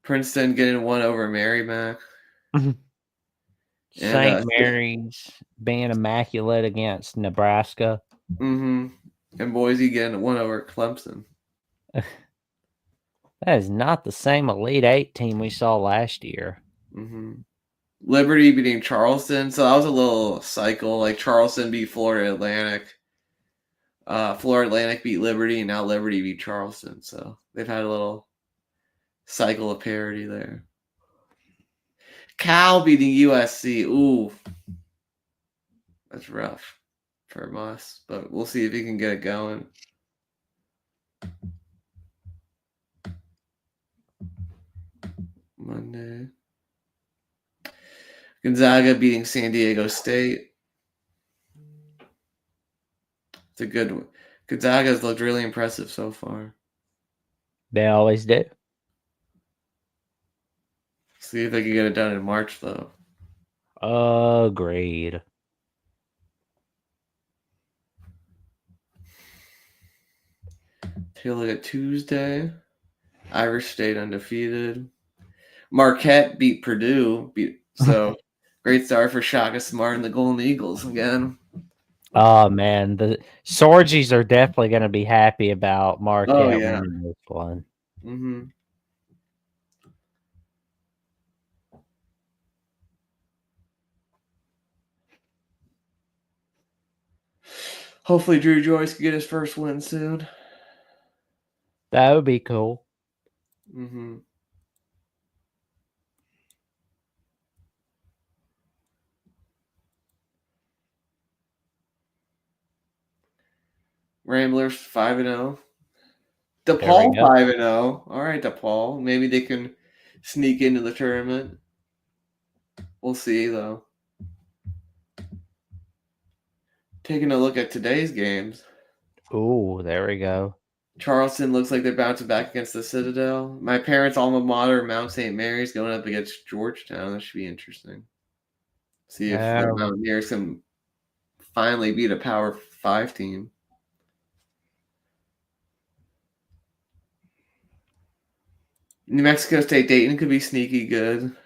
Princeton getting one over Merrimack. And St. Mary's being immaculate against Nebraska. mm-hmm. And Boise getting one over Clemson. That is not the same Elite Eight team we saw last year. Mm-hmm. Liberty beating Charleston. So that was a little cycle. Like Charleston beat Florida Atlantic. Florida Atlantic beat Liberty, and now Liberty beat Charleston. So they've had a little cycle of parity there. Cal beating USC. Ooh, that's rough for us, but we'll see if he can get it going. Monday. Gonzaga beating San Diego State. It's a good one. Gonzaga's looked really impressive so far. They always do. See if they can get it done in March, though. Agreed. Take a look at Tuesday. Irish State undefeated. Marquette beat Purdue. So great start for Shaka Smart and the Golden Eagles again. Oh man, the Sorgies are definitely going to be happy about Marquette winning this one. Mm-hmm. Hopefully Drew Joyce can get his first win soon. That would be cool. Mm-hmm. Ramblers 5-0. DePaul 5-0. All right, DePaul. Maybe they can sneak into the tournament. We'll see, though. Taking a look at today's games. Ooh, there we go. Charleston looks like they're bouncing back against the Citadel. My parents' alma mater, Mount St. Mary's, going up against Georgetown. That should be interesting. See if the Mountaineers can finally beat a Power 5 team. New Mexico State Dayton could be sneaky good.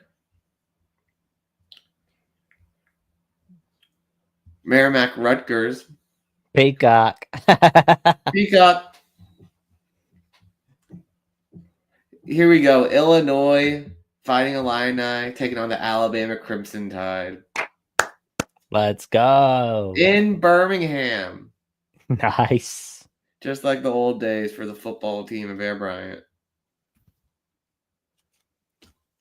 Merrimack Rutgers. Peacock. Peacock. Here we go. Illinois Fighting Illini taking on the Alabama Crimson Tide. Let's go. In Birmingham. Nice. Just like the old days for the football team of Bear Bryant.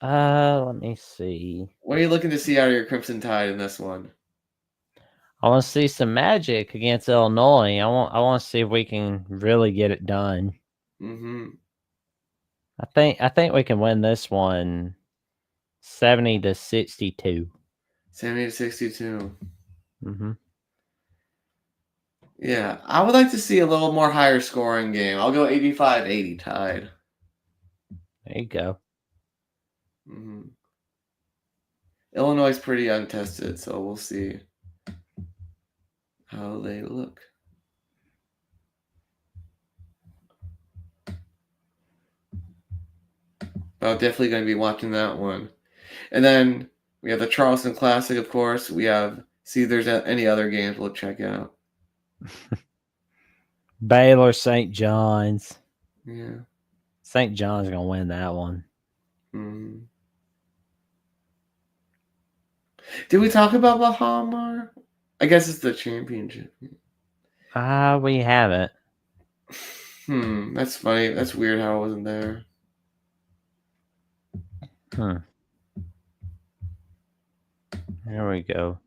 Let me see. What are you looking to see out of your Crimson Tide in this one? I want to see some magic against Illinois. I want to see if we can really get it done. Mm-hmm. I think we can win this one 70-62. 70-62. Mm-hmm. Yeah, I would like to see a little more higher scoring game. I'll go 85-80 Tide. There you go. Mm-hmm. Illinois is pretty untested, so we'll see how they look. But I'm definitely going to be watching that one. And then we have the Charleston Classic, of course. We have, see if there's any other games we'll check out. Baylor, St. John's. Yeah. St. John's going to win that one. Mm-hmm. Did we talk about Bahamar? I guess it's the championship. We haven't. That's funny. That's weird how I wasn't there. There we go.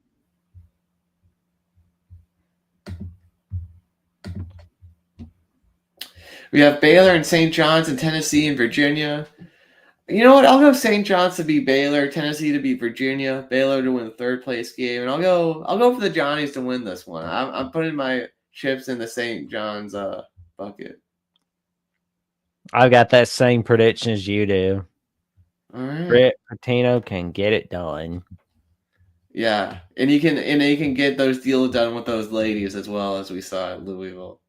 We have Baylor and St. John's and Tennessee and Virginia. You know what? I'll go St. John's to beat Baylor, Tennessee to beat Virginia, Baylor to win the third place game, and I'll go for the Johnnies to win this one. I'm putting my chips in the St. John's bucket. I've got that same prediction as you do. All right. Rick Pitino can get it done. Yeah, and he can get those deals done with those ladies as well, as we saw at Louisville.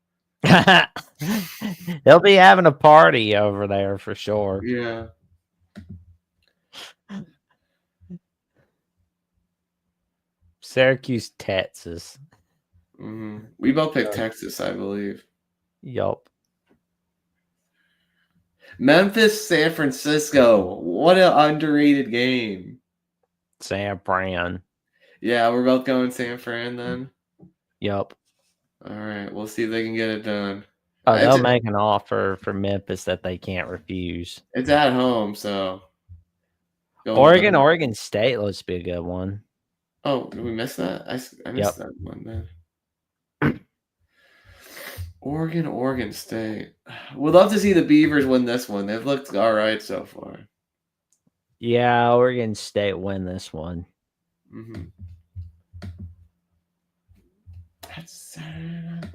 They'll be having a party over there for sure. Yeah. Syracuse, Texas. Mm-hmm. We both picked Texas, I believe. Yup. Memphis, San Francisco. What an underrated game. San Fran. Yeah, we're both going San Fran then. Yup. All right, we'll see if they can get it done. Oh, they'll make an offer for Memphis that they can't refuse. It's at home, so. Oregon State looks to be a good one. Oh, did we miss that? I missed that one then. Oregon State. We'd love to see the Beavers win this one. They've looked all right so far. Yeah, Oregon State win this one. Mm-hmm. That's Saturday night.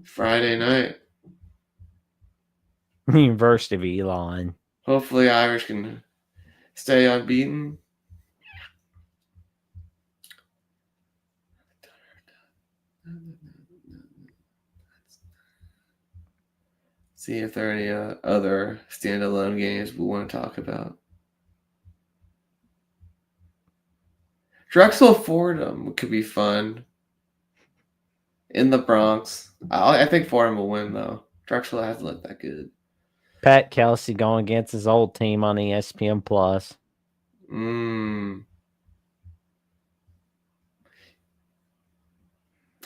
Friday night. University of Elon. Hopefully Irish can stay unbeaten. See if there are any other standalone games we want to talk about. Drexel Fordham could be fun. In the Bronx. I think Fordham will win, though. Drexel hasn't looked that good. Pat Kelsey going against his old team on ESPN+.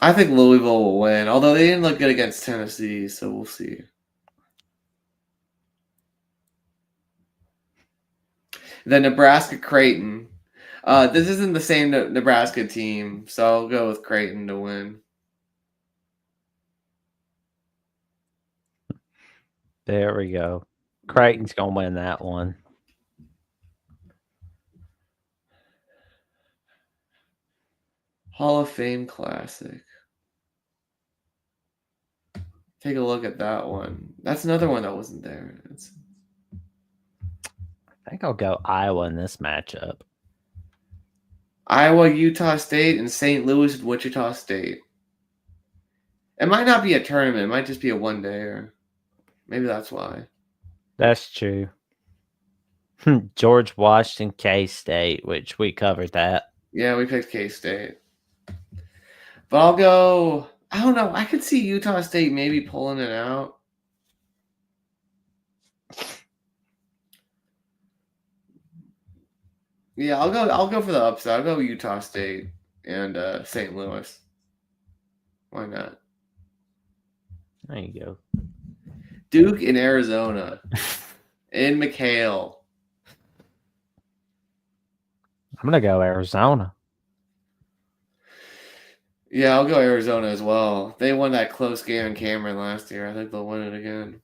I think Louisville will win, although they didn't look good against Tennessee, so we'll see. The Nebraska Creighton. This isn't the same Nebraska team, so I'll go with Creighton to win. There we go. Creighton's going to win that one. Hall of Fame Classic. Take a look at that one. That's another one that wasn't there. I think I'll go Iowa in this matchup. Iowa, Utah State, and St. Louis, Wichita State. It might not be a tournament. It might just be a one-day. Maybe that's why. That's true. George Washington, K-State, which we covered that. Yeah, we picked K-State. But I'll go. I don't know. I could see Utah State maybe pulling it out. Yeah, I'll go for the upset. I'll go Utah State and St. Louis. Why not? There you go. Duke in Arizona. In McHale. I'm gonna go Arizona. Yeah, I'll go Arizona as well. They won that close game in Cameron last year. I think they'll win it again.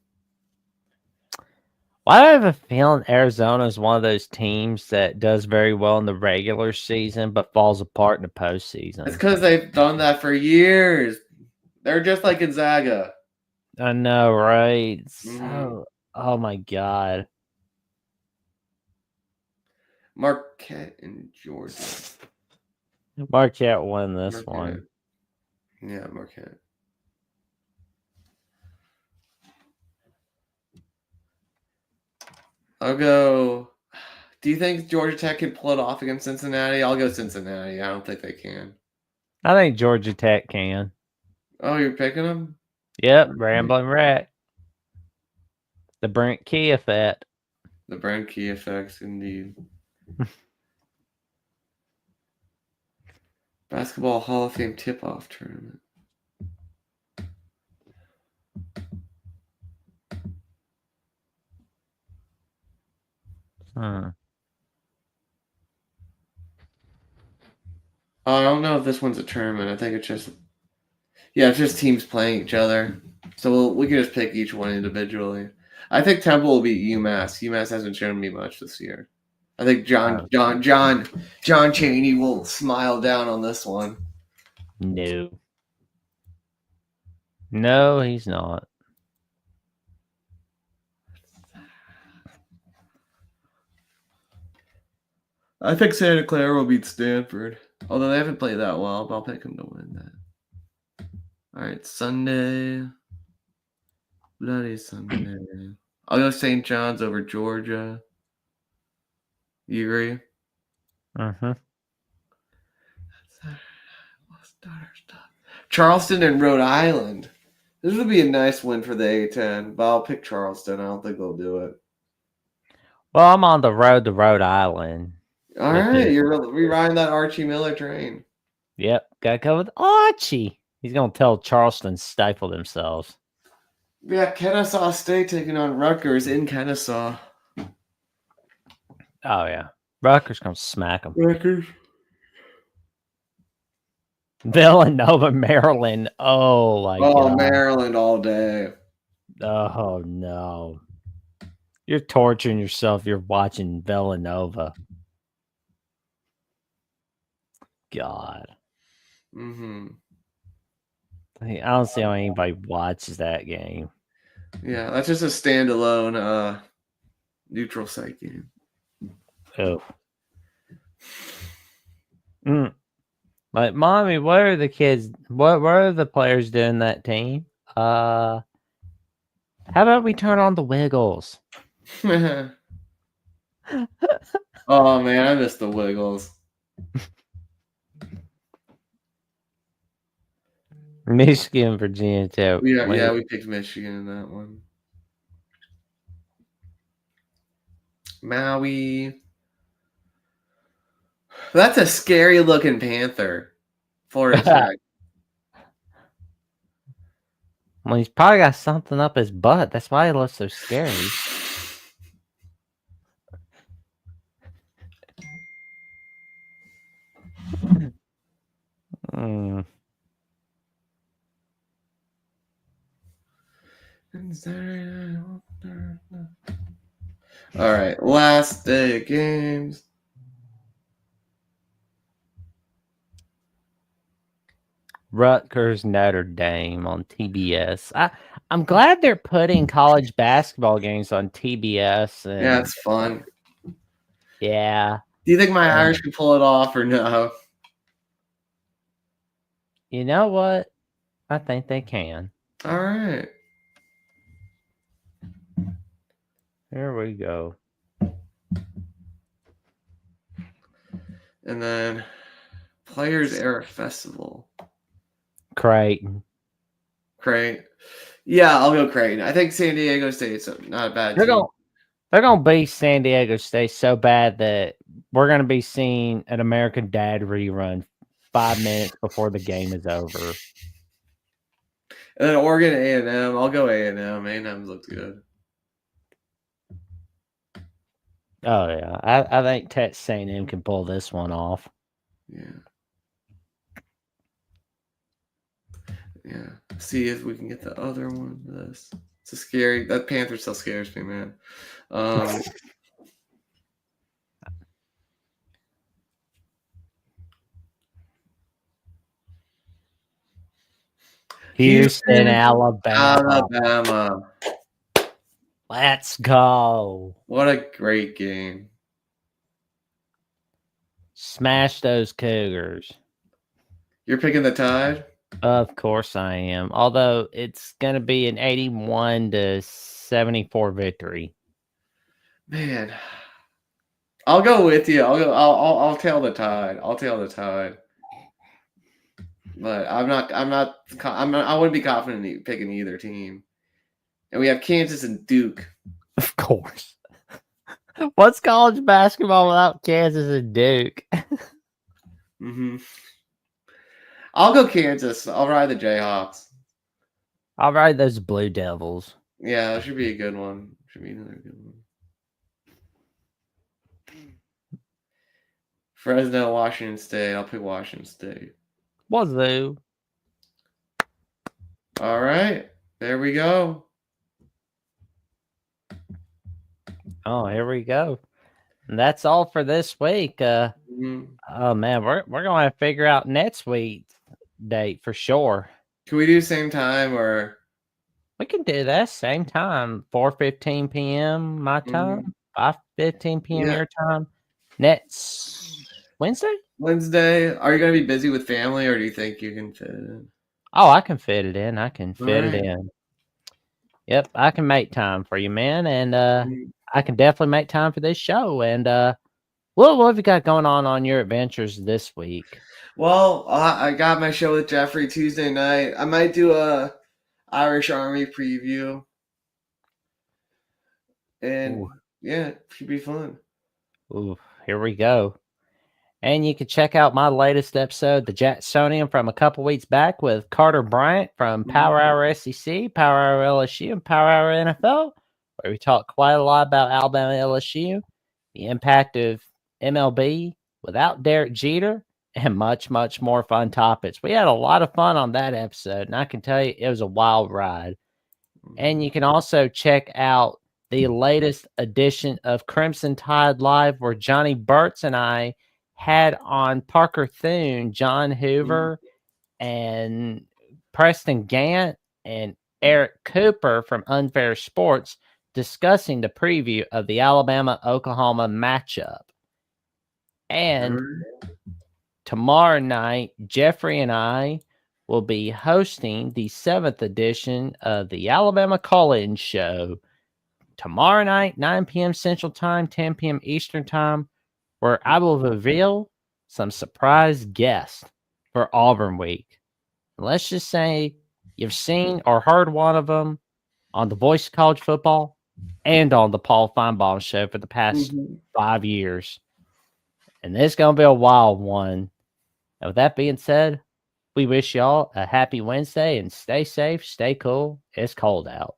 Well, I have a feeling Arizona is one of those teams that does very well in the regular season, but falls apart in the postseason. It's because they've done that for years. They're just like Gonzaga. I know, right? So, oh my God. Marquette in Georgia. Marquette won this one. Yeah, Marquette. I'll go. Do you think Georgia Tech can pull it off against Cincinnati? I'll go Cincinnati. I don't think they can. I think Georgia Tech can. Oh, you're picking them? Yep, Rambling Wreck. The Brent Key effect. The Brent Key effects, indeed. Basketball Hall of Fame tip-off tournament. I don't know if this one's a tournament. I think it's just, it's just teams playing each other. So we can just pick each one individually. I think Temple will beat UMass. UMass hasn't shown me much this year. I think John Chaney will smile down on this one. No, he's not. I think Santa Clara will beat Stanford. Although they haven't played that well, but I'll pick them to win that. All right, Sunday. Bloody Sunday. I'll go St. John's over Georgia. You agree? Mm-hmm. Charleston and Rhode Island. This would be a nice win for the A-10, but I'll pick Charleston. I don't think they'll do it. Well, I'm on the road to Rhode Island. All right, you're riding that Archie Miller train. Yep, gotta go with Archie. He's gonna tell Charleston stifle themselves. Yeah, Kennesaw State taking on Rutgers in Kennesaw. Oh yeah, Rutgers gonna smack them. Rutgers. Villanova, Maryland. Oh my God. Maryland all day. Oh no. You're torturing yourself. You're watching Villanova. God. Mm-hmm. I don't see how anybody watches that game. Yeah, that's just a standalone neutral site game. Oh. Like, mommy, what are the kids? What are the players doing that team? How about we turn on the Wiggles? Oh man, I miss the Wiggles. Michigan, Virginia Tech. Yeah, we picked Michigan in that one. Maui. That's a scary looking panther. Florida Tech. Well, he's probably got something up his butt. That's why he looks so scary. All right, last day of games. Rutgers, Notre Dame on TBS. I'm glad they're putting college basketball games on TBS. Yeah, it's fun. Yeah. Do you think my Irish can pull it off or no? You know what? I think they can. All right. Here we go. And then Players Era Festival. Creighton. Creighton. Yeah, I'll go Creighton. I think San Diego State's not a bad team. They're gonna beat San Diego State so bad that we're gonna be seeing an American Dad rerun 5 minutes before the game is over. And then Oregon A&M. I'll go A&M. A&M looks good. Oh yeah, I think Texas A&M can pull this one off. Yeah. See if we can get the other one. This. It's a scary. That Panther still scares me, man. Houston, Alabama. Alabama. Let's go. What a great game. Smash those Cougars. You're picking the Tide? Of course I am. Although it's going to be an 81-74 victory. Man. I'll go with you. I'll tail the Tide. I'll tail the Tide. But I wouldn't be confident in picking either team. And we have Kansas and Duke. Of course. What's college basketball without Kansas and Duke? Mm-hmm. I'll go Kansas. I'll ride the Jayhawks. I'll ride those Blue Devils. Yeah, that should be a good one. Should be another good one. Fresno, Washington State. I'll pick Washington State. Wazoo. All right. There we go. Oh, here we go. And that's all for this week. Oh man, we're gonna have to figure out next week's date for sure. Can we do same time or we can do that same time? 4:15 p.m. my time, 5:15 p.m. your time. Next Wednesday? Wednesday. Are you gonna be busy with family or do you think you can fit it in? Oh, I can fit it in. I can fit it in. Yep, I can make time for you, man. And I can definitely make time for this show. And what have you got going on your adventures this week? Well, I got my show with Jeffrey Tuesday night. I might do a Irish Army preview. And yeah, it should be fun. Ooh, here we go. And you can check out my latest episode, the Jacksonian, from a couple weeks back with Carter Bryant from Power Hour SEC, Power Hour LSU, and Power Hour NFL, where we talk quite a lot about Alabama LSU, the impact of MLB without Derek Jeter, and much, much more fun topics. We had a lot of fun on that episode, and I can tell you it was a wild ride. And you can also check out the latest edition of Crimson Tide Live, where Johnny Burtz and I had on Parker Thune, John Hoover, and Preston Gant, and Eric Cooper from Unfair Sports discussing the preview of the Alabama-Oklahoma matchup. And tomorrow night, Jeffrey and I will be hosting the 7th edition of the Alabama Call-In Show. Tomorrow night, 9 p.m. Central Time, 10 p.m. Eastern Time, where I will reveal some surprise guests for Auburn Week. Let's just say you've seen or heard one of them on The Voice of College Football and on the Paul Feinbaum Show for the past 5 years. And this is going to be a wild one. And with that being said, we wish y'all a happy Wednesday and stay safe, stay cool. It's cold out.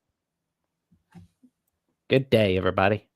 Good day, everybody.